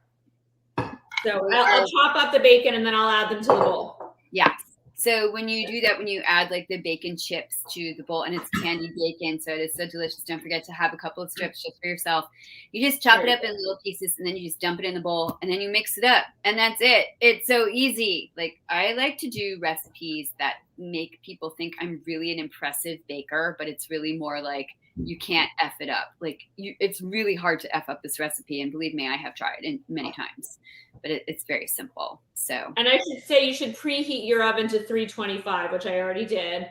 So I'll chop up the bacon and then I'll add them to the bowl. Yes. So when you do that, when you add like the bacon chips to the bowl, and it's candied bacon, so it is so delicious. Don't forget to have a couple of strips just for yourself. You just chop it up in little pieces and then you just dump it in the bowl and then you mix it up and that's it. It's so easy. Like, I like to do recipes that make people think I'm really an impressive baker, but it's really more like, you can't F it up. Like, it's really hard to F up this recipe. And believe me, I have tried it many times, but it's very simple. So, and I should say you should preheat your oven to 325, which I already did.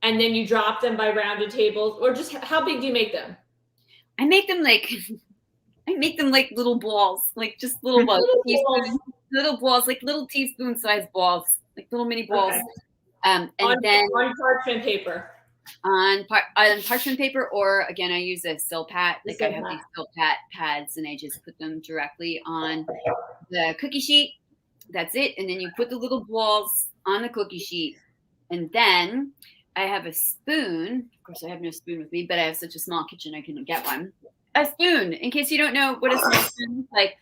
And then you drop them by rounded tables, or just how big do you make them? I make them like little balls, like just little balls, little balls, like little teaspoon sized balls, like little mini balls. Okay. And then on parchment paper. On parchment paper, or again, I use a Silpat. Like, I have these Silpat pads, and I just put them directly on the cookie sheet. That's it. And then you put the little balls on the cookie sheet, and then I have a spoon. Of course, I have no spoon with me, but I have such a small kitchen, I can get one. A spoon, in case you don't know what a small spoon is like.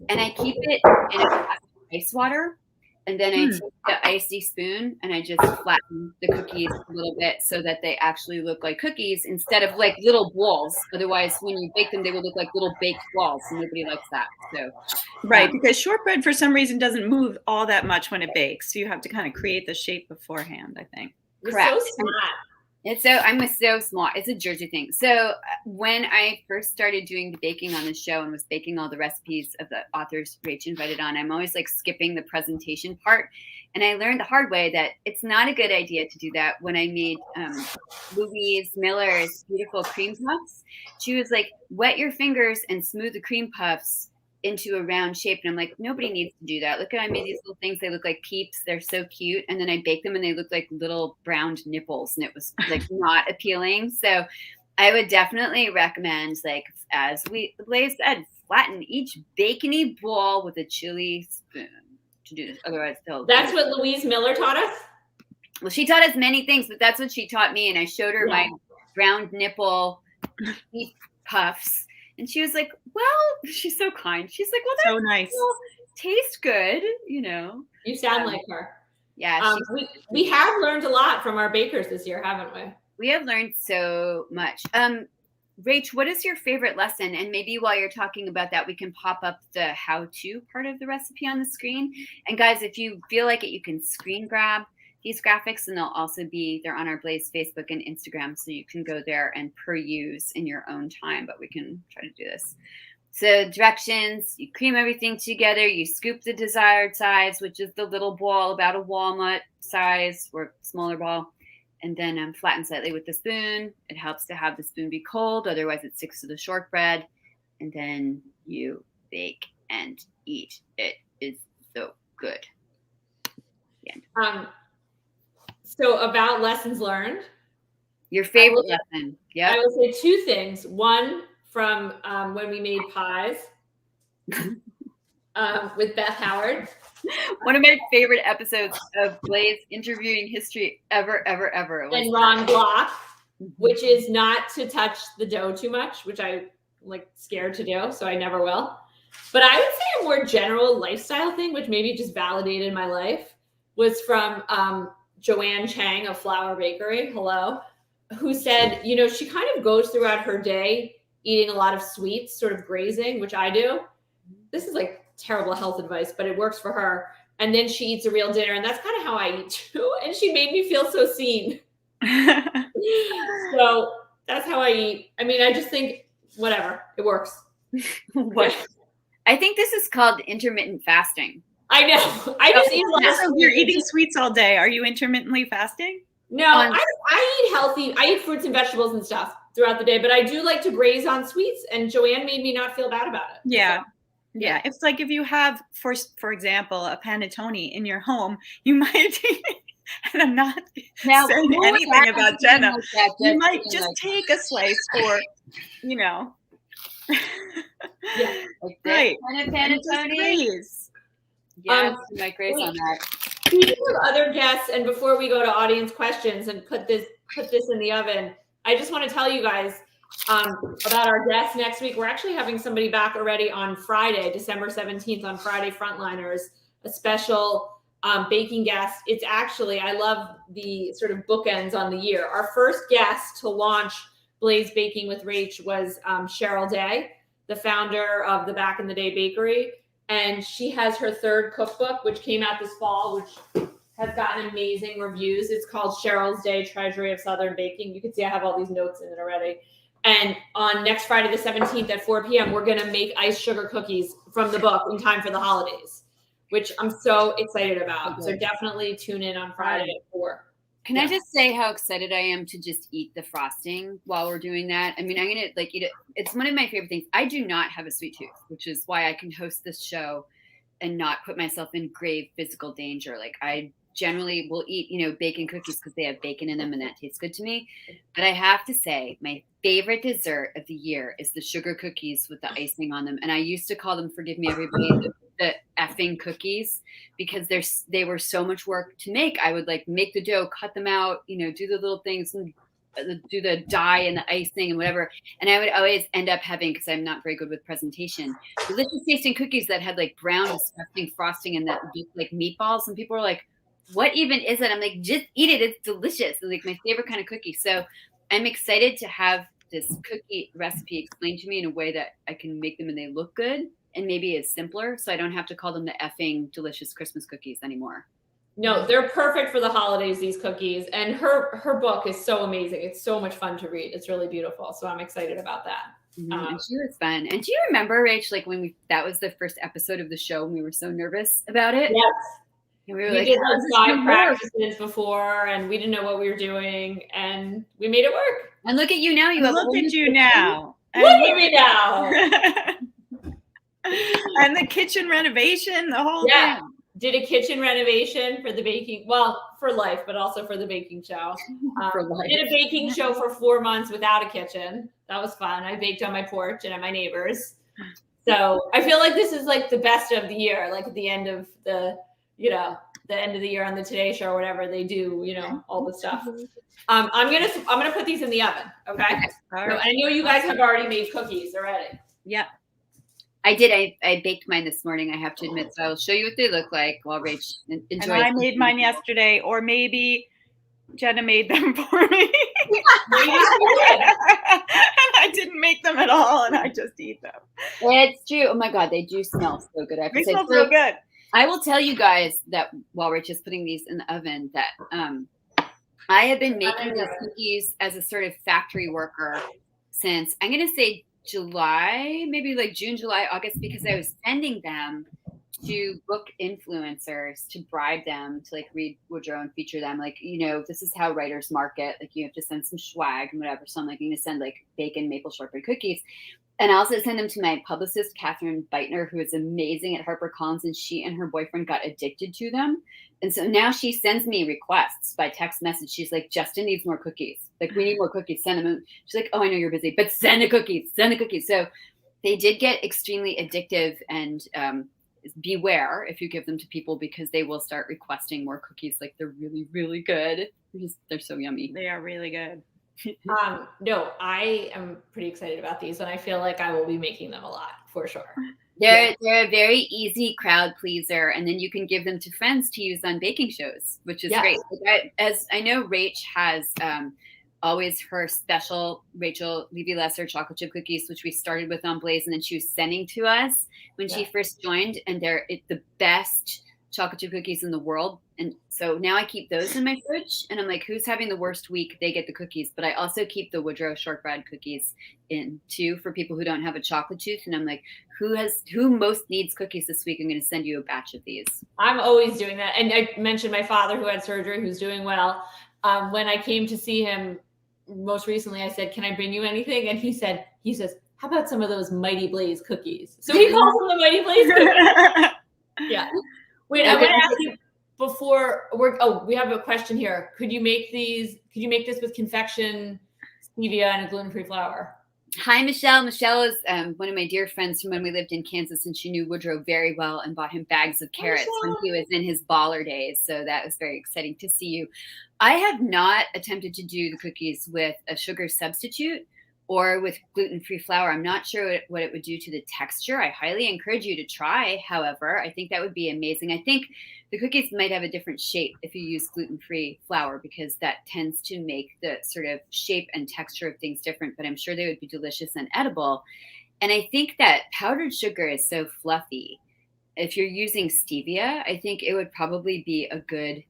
And I keep it in a glass of ice water, And then I take the icy spoon and I just flatten the cookies a little bit so that they actually look like cookies instead of like little balls. Otherwise, when you bake them, they will look like little baked balls. And nobody likes that. So, right, because shortbread for some reason doesn't move all that much when it bakes. So you have to kind of create the shape beforehand, I think. Correct. So smart. I'm so smart. It's a Jersey thing. So when I first started doing the baking on the show and was baking all the recipes of the authors Rach invited on, I'm always like skipping the presentation part. And I learned the hard way that it's not a good idea to do that. When I made Louise Miller's beautiful cream puffs, she was like, wet your fingers and smooth the cream puffs into a round shape. And I'm like, nobody needs to do that. Look at, I made these little things. They look like peeps. They're so cute. And then I baked them and they look like little browned nipples. And it was like not appealing. So I would definitely recommend, like, as Blaze said, flatten each bacony ball with a chili spoon to do this. Otherwise, that's what Louise Miller taught us. Well, she taught us many things, but that's what she taught me. And I showed her my browned nipple beef puffs. And she was like, well, she's so kind. She's like, well, that's so nice. Tastes good, you know. You sound like her. Yeah. We have learned a lot from our bakers this year, haven't we? We have learned so much. Rach, what is your favorite lesson? And maybe while you're talking about that, we can pop up the how-to part of the recipe on the screen. And guys, if you feel like it, you can screen grab these graphics, and they're on our Blaze Facebook and Instagram, so you can go there and peruse in your own time, but we can try to do this. So directions, you cream everything together, you scoop the desired size, which is the little ball, about a walnut size or smaller ball, and then flatten slightly with the spoon. It helps to have the spoon be cold, otherwise it sticks to the shortbread, and then you bake and eat. It is so good. So about lessons learned. Your favorite lesson? Yeah. I would say two things. One, from when we made pies with Beth Howard. One of my favorite episodes of Blaze interviewing history ever. And Ron Block, which is not to touch the dough too much, which I'm like scared to do, so I never will. But I would say a more general lifestyle thing, which maybe just validated my life, was from Joanne Chang of Flour Bakery, who said, you know, she kind of goes throughout her day eating a lot of sweets, sort of grazing, which I do. This is like terrible health advice, but it works for her. And then she eats a real dinner, and that's kind of how I eat too. And she made me feel so seen. So that's how I eat. I mean, I just think, whatever, it works. What? I think this is called intermittent fasting. I know. I just eat a lot of sweets. You're eating sweets all day. Are you intermittently fasting? No, I eat healthy. I eat fruits and vegetables and stuff throughout the day, but I do like to graze on sweets, and Joanne made me not feel bad about it. Yeah. So. Yeah. It's like if you have, for example, a panettone in your home, you might, and I'm not saying anything about Jenna, you might just take a slice for, you know. Yeah. Like right. And a panettone. Yes, you might graze on that. Speaking of other guests, and before we go to audience questions and put this in the oven, I just want to tell you guys about our guests next week. We're actually having somebody back already on Friday, December 17th, on Friday Frontliners, a special baking guest. It's actually, I love the sort of bookends on the year. Our first guest to launch Blaze Baking with Rach was Cheryl Day, the founder of the Back in the Day Bakery. And she has her third cookbook, which came out this fall, which has gotten amazing reviews. It's called Cheryl's Day, Treasury of Southern Baking. You can see I have all these notes in it already. And on next Friday, the 17th at 4 p.m., we're going to make iced sugar cookies from the book in time for the holidays, which I'm so excited about. So definitely tune in on Friday at 4. Can I just say how excited I am to just eat the frosting while we're doing that? I mean, I'm going to eat it. It's one of my favorite things. I do not have a sweet tooth, which is why I can host this show and not put myself in grave physical danger. Like I generally will eat, bacon cookies because they have bacon in them and that tastes good to me. But I have to say my favorite dessert of the year is the sugar cookies with the icing on them. And I used to call them, forgive me, everybody, the effing cookies, because they were so much work to make. I would make the dough, cut them out, do the little things and do the dye and the icing and whatever. And I would always end up having, because I'm not very good with presentation, delicious tasting cookies that had like brown disgusting frosting and that looked like meatballs. And people were like, what even is it? I'm like, just eat it. It's delicious. It's like my favorite kind of cookie. So I'm excited to have this cookie recipe explained to me in a way that I can make them and they look good. And maybe it's simpler, so I don't have to call them the effing delicious Christmas cookies anymore. No, they're perfect for the holidays, these cookies. And her book is so amazing. It's so much fun to read. It's really beautiful. So I'm excited about that. And she was fun. And do you remember, Rach, like when that was the first episode of the show and we were so nervous about it? Yes. And we were did like 5 practices before and we didn't know what we were doing and we made it work. And look at you now. Look at you now. Look at me now. And the kitchen renovation, the whole thing. Did a kitchen renovation for the baking, for life, but also for the baking show. Did a baking show for 4 months without a kitchen. That was fun. I baked on my porch and at my neighbor's. So I feel like this is like the best of the year, like at the end of the end of the year on the Today Show or whatever they do, all the stuff. I'm gonna put these in the oven. Okay. All right. So I know you guys have already made cookies already. Yeah. I did. I baked mine this morning, I have to admit. So I'll show you what they look like while Rach enjoys. And I made mine yesterday, or maybe Jenna made them for me. And I didn't make them at all, and I just eat them. It's true. Oh my God, they do smell so good. They smell so good. I will tell you guys that while Rach is putting these in the oven, that I have been making these cookies as a sort of factory worker since, I'm going to say, July, maybe like June, July, August, because I was sending them to book influencers to bribe them to like read Woodrow and feature them. Like, this is how writers market. Like you have to send some swag and whatever. So I'm like going to send like bacon maple shortbread cookies. And I also send them to my publicist, Catherine Beitner, who is amazing at HarperCollins, and she and her boyfriend got addicted to them. And so now she sends me requests by text message. She's like, Justin needs more cookies. Like, we need more cookies. Send them. She's like, oh, I know you're busy, but send the cookies. Send the cookies. So they did get extremely addictive, and beware if you give them to people because they will start requesting more cookies. Like, they're really, really good. They're so yummy. They are really good. No, I am pretty excited about these, and I feel like I will be making them a lot for sure. They're a very easy crowd pleaser, and then you can give them to friends to use on baking shows, which is great. As I know, Rach has always her special Rachel Levy Lesser chocolate chip cookies, which we started with on Blaze, and then she was sending to us when she first joined, and they're the best chocolate chip cookies in the world. And so now I keep those in my fridge, and I'm like, who's having the worst week? They get the cookies. But I also keep the Woodrow shortbread cookies in too for people who don't have a chocolate tooth. And I'm like, who most needs cookies this week? I'm going to send you a batch of these. I'm always doing that. And I mentioned my father who had surgery, who's doing well. When I came to see him most recently, I said, can I bring you anything? And he says, how about some of those Mighty Blaze cookies? So he calls them the Mighty Blaze cookies. Yeah. Wait, I want to ask you before we have a question here. Could you make this with confection, stevia, and a gluten-free flour? Hi, Michelle. Michelle is one of my dear friends from when we lived in Kansas, and she knew Woodrow very well and bought him bags of carrots when he was in his baller days. So that was very exciting to see you. I have not attempted to do the cookies with a sugar substitute or with gluten-free flour. I'm not sure what it would do to the texture. I highly encourage you to try, however. I think that would be amazing. I think the cookies might have a different shape if you use gluten-free flour because that tends to make the sort of shape and texture of things different, but I'm sure they would be delicious and edible. And I think that powdered sugar is so fluffy. If you're using stevia, I think it would probably be a good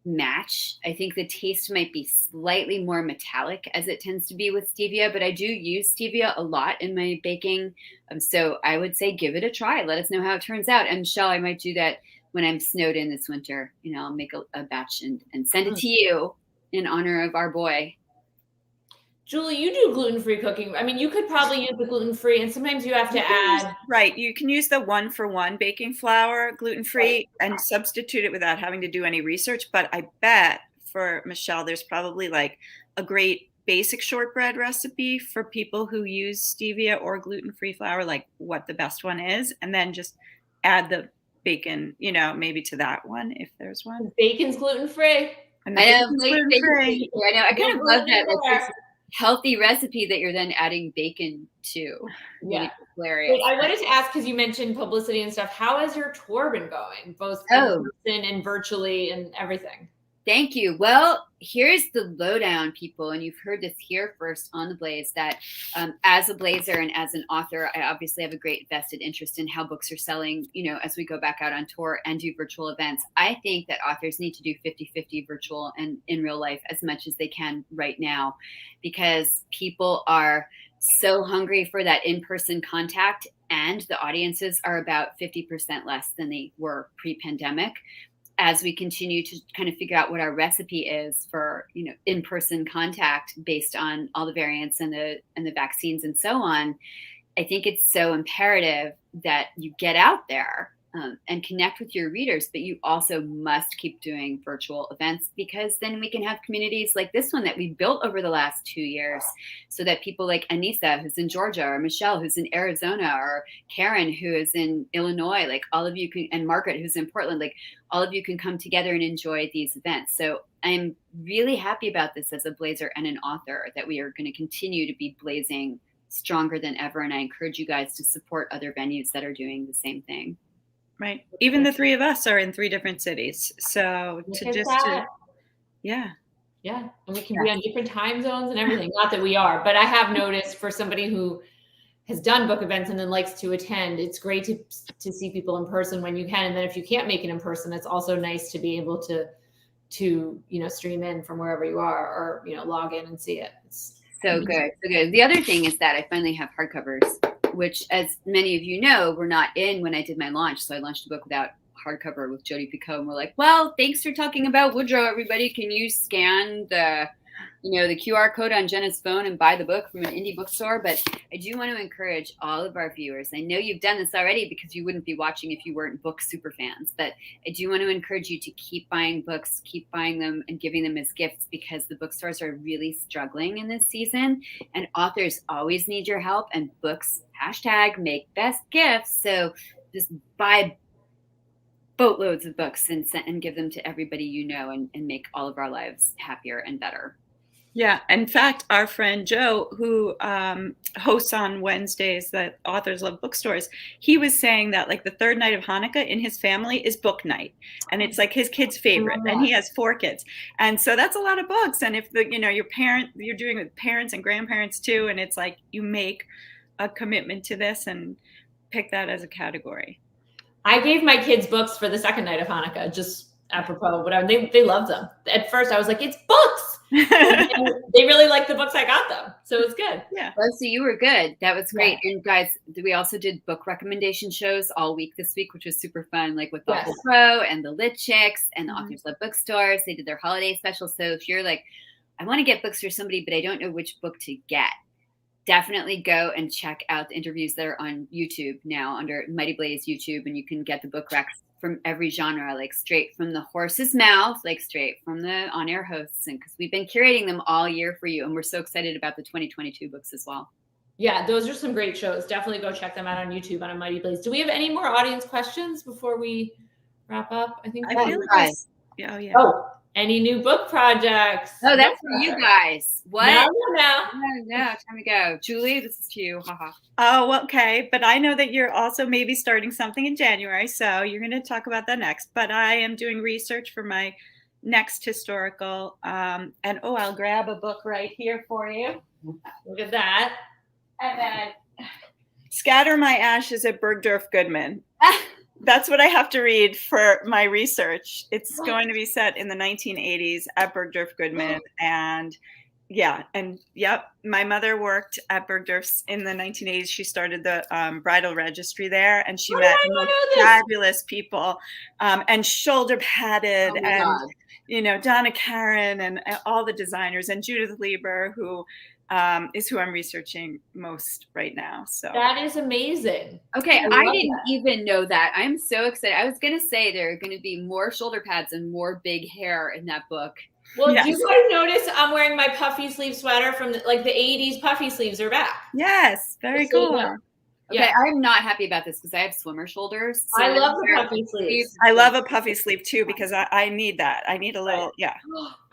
match. I think the taste might be slightly more metallic as it tends to be with stevia, but I do use stevia a lot in my baking. So I would say give it a try. Let us know how it turns out. And Michelle, I might do that when I'm snowed in this winter. I'll make a batch and send it to you in honor of our boy. Julie, you do gluten-free cooking. I mean, you could probably use the gluten-free, and sometimes you have to add. Right. You can use the 1-for-1 baking flour, gluten-free, and substitute it without having to do any research. But I bet for Michelle, there's probably like a great basic shortbread recipe for people who use stevia or gluten-free flour, like what the best one is, and then just add the bacon, maybe to that one if there's one. Bacon's gluten-free. And I know. gluten-free. I know. I kind of love that. Like, this healthy recipe that you're then adding bacon to. Yeah. Hilarious. Wait, I wanted to ask, because you mentioned publicity and stuff, how has your tour been going, both in person and virtually and everything? Thank you. Well, here's the lowdown, people, and you've heard this here first on The Blaze, that as a Blazer and as an author, I obviously have a great vested interest in how books are selling, as we go back out on tour and do virtual events. I think that authors need to do 50-50 virtual and in real life as much as they can right now, because people are so hungry for that in-person contact, and the audiences are about 50% less than they were pre-pandemic. As we continue to kind of figure out what our recipe is for, in-person contact based on all the variants and the vaccines and so on, I think it's so imperative that you get out there and connect with your readers, but you also must keep doing virtual events, because then we can have communities like this one that we built over the last 2 years, so that people like Anissa, who's in Georgia, or Michelle, who's in Arizona, or Karen, who is in Illinois, like all of you can, and Margaret, who's in Portland, like all of you can come together and enjoy these events. So I'm really happy about this as a Blazer and an author, that we are going to continue to be blazing stronger than ever. And I encourage you guys to support other venues that are doing the same thing. Right. Even the three of us are in 3 different cities. So yeah. And we can be on different time zones and everything. Not that we are, but I have noticed, for somebody who has done book events and then likes to attend, it's great to see people in person when you can. And then if you can't make it in person, it's also nice to be able to stream in from wherever you are, or log in and see it. It's so good. The other thing is that I finally have hardcovers, which, as many of you know, were not in when I did my launch. So I launched a book without hardcover with Jodi Picoult, and we're like, well, thanks for talking about Woodrow, everybody. Can you scan the QR code on Jenna's phone and buy the book from an indie bookstore? But I do want to encourage all of our viewers. I know you've done this already, because you wouldn't be watching if you weren't book super fans. But I do want to encourage you to keep buying books, keep buying them and giving them as gifts, because the bookstores are really struggling in this season, and authors always need your help, and books, #make best gifts. So just buy boatloads of books and give them to everybody and make all of our lives happier and better. Yeah. In fact, our friend Joe, who hosts on Wednesdays that Authors Love Bookstores, he was saying that like the third night of Hanukkah in his family is book night, and it's like his kid's favorite, and he has 4 kids, and so that's a lot of books. And if you're doing it with parents and grandparents too, and it's like you make a commitment to this and pick that as a category. I gave my kids books for the second night of Hanukkah, just apropos, whatever. They loved them. At first I was like, it's books. They really liked the books I got them. So it's good. Yeah. Well, so you were good. That was great. Yeah. And guys, we also did book recommendation shows all week this week, which was super fun, like with Thoughtful Pro and the Lit Chicks and the Authors Love Bookstores. They did their holiday special. So if you're like, I want to get books for somebody, but I don't know which book to get, definitely go and check out the interviews that are on YouTube now under Mighty Blaze YouTube, and you can get the book recs from every genre, like straight from the horse's mouth, like straight from the on-air hosts, and because we've been curating them all year for you, and we're so excited about the 2022 books as well. Yeah, those are some great shows. Definitely go check them out on YouTube on a Mighty Blaze. Do we have any more audience questions before we wrap up? I think Oh, any new book projects? Oh, that's for you guys. What? No. Time to go. Julie, this is to you. Haha. Oh, okay. But I know that you're also maybe starting something in January, so you're going to talk about that next. But I am doing research for my next historical, and I'll grab a book right here for you. Look at that. And then Scatter My Ashes at Bergdorf Goodman. That's what I have to read for my research. It's going to be set in the 1980s at Bergdorf Goodman. And my mother worked at Bergdorf's in the 1980s. She started the bridal registry there, and she met fabulous people, and shoulder padded, and Donna Karan and all the designers, and Judith Lieber, who is who I'm researching most right now. So that is amazing. Okay, I didn't even know that. I'm so excited. I was going to say there are going to be more shoulder pads and more big hair in that book. Well, do you guys notice I'm wearing my puffy sleeve sweater from the 80s? Puffy sleeves are back. Yes, very cool. Okay, Yeah. I'm not happy about this because I have swimmer shoulders. So I love the puffy sleeves. I love a puffy sleeve too because I need that. I need a little, yeah.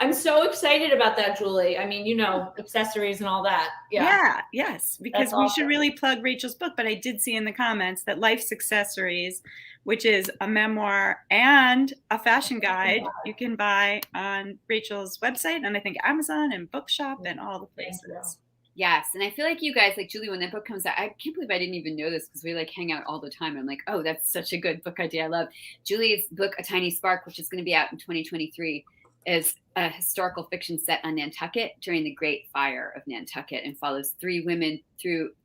I'm so excited about that, Julie. I mean, accessories and all that. Yeah. Yes, because we should really plug Rachel's book. But I did see in the comments that Life's Accessories, which is a memoir and a fashion guide, you can buy on Rachel's website and I think Amazon and Bookshop and all the places. Yes. And I feel like you guys, like Julie, when that book comes out, I can't believe I didn't even know this because we like hang out all the time. I'm like, oh, that's such a good book idea. I love Julie's book, A Tiny Spark, which is going to be out in 2023, is a historical fiction set on Nantucket during the Great Fire of Nantucket and follows 3 women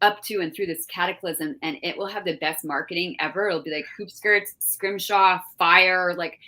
up to and through this cataclysm. And it will have the best marketing ever. It'll be like hoop skirts, scrimshaw, fire. Like,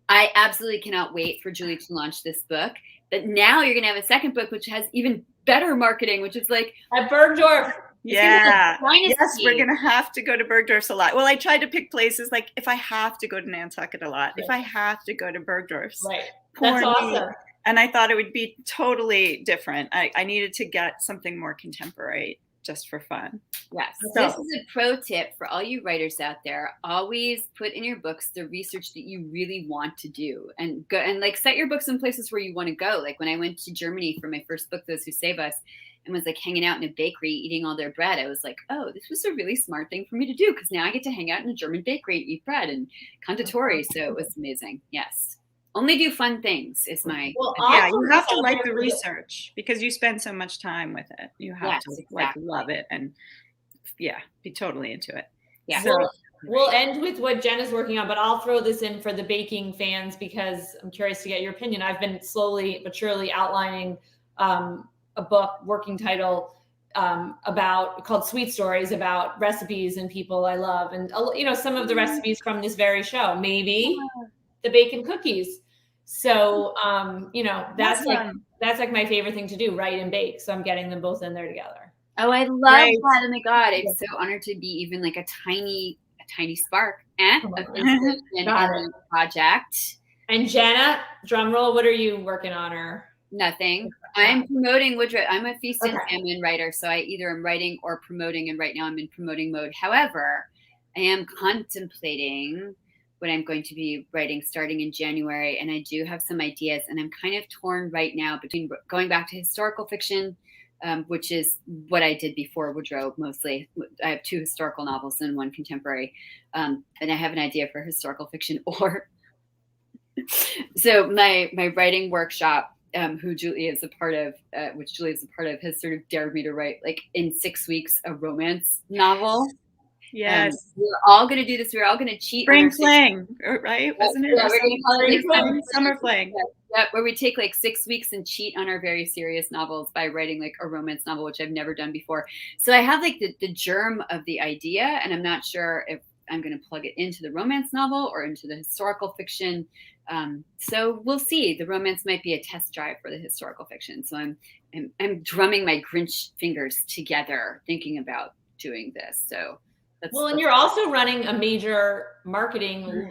I absolutely cannot wait for Julie to launch this book. But now you're going to have a second book, which has even better marketing, which is like at Bergdorf. Yeah. Yes, we're going to have to go to Bergdorf's a lot. Well, I tried to pick places like if I have to go to Nantucket a lot, if I have to go to Bergdorf's. Right. That's awesome. And I thought it would be totally different. I needed to get something more contemporary just for fun. Yes. So this is a pro tip for all you writers out there. Always put in your books the research that you really want to do and go and like set your books in places where you want to go. Like when I went to Germany for my first book, Those Who Save Us, and was like hanging out in a bakery eating all their bread, I was like, oh, this was a really smart thing for me to do because now I get to hang out in a German bakery and eat bread and conditori. So it was amazing. Yes. Be fun things is my you have to like the research because you spend so much time with it. You have to like love it and be totally into it. Yeah. So we'll end with what Jenna's working on, but I'll throw this in for the baking fans because I'm curious to get your opinion. I've been slowly but surely outlining a book, working title, called Sweet Stories, about recipes and people I love, and some of the recipes from this very show, maybe the bacon cookies. So that's like my favorite thing to do, write and bake. So I'm getting them both in there together. Oh, I love that. Oh my God, I'm so honored to be even like a tiny spark of inspiration in a project. And Jenna, drum roll, what are you working on? Or nothing. I'm promoting Woodrow. I'm a feast and famine writer, so I either am writing or promoting, and right now I'm in promoting mode. However, I am contemplating what I'm going to be writing starting in January, and I do have some ideas, and I'm kind of torn right now between going back to historical fiction, which is what I did before Woodrow mostly. I have 2 historical novels and 1 contemporary, and I have an idea for historical fiction. Or so my writing workshop, who Julie is a part of, has sort of dared me to write like in 6 weeks a romance novel. Yes, we're all going to do this. We're all going to cheat. Spring fling, right? Wasn't it? Yeah, we're going to call it like summer fling. Yeah, where we take like 6 weeks and cheat on our very serious novels by writing like a romance novel, which I've never done before. So I have like the germ of the idea, and I'm not sure if I'm going to plug it into the romance novel or into the historical fiction. So we'll see. The romance might be a test drive for the historical fiction. So I'm drumming my Grinch fingers together, thinking about doing this. So. And you're also running a major marketing,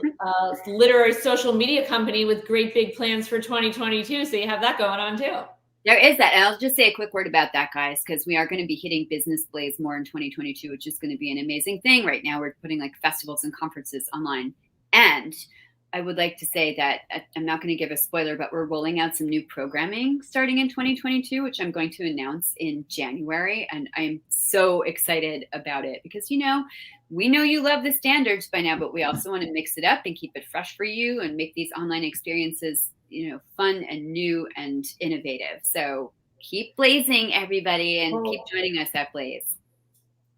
literary social media company with great big plans for 2022. So you have that going on too. There is that. And I'll just say a quick word about that, guys, because we are going to be hitting business blaze more in 2022, which is going to be an amazing thing. Right now, we're putting like festivals and conferences online. And I would like to say that I'm not going to give a spoiler, but we're rolling out some new programming starting in 2022, which I'm going to announce in January. And I'm so excited about it because, we know you love the standards by now, but we also want to mix it up and keep it fresh for you and make these online experiences, fun and new and innovative. So keep blazing, everybody, and keep joining us at Blaze.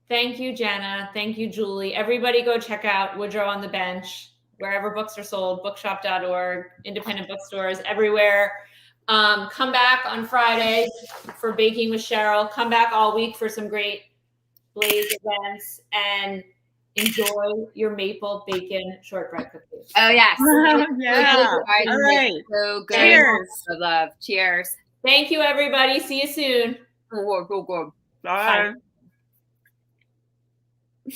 Thank you, Jenna. Thank you, Julie. Everybody go check out Woodrow on the Bench, wherever books are sold, bookshop.org, independent bookstores, everywhere. Come back on Friday for Baking with Cheryl. Come back all week for some great Blaze events, and enjoy your maple bacon shortbread cookies. Oh, yes. Yeah. All right. So good. Cheers. Love. Cheers. Thank you, everybody. See you soon. Go. Bye. Bye.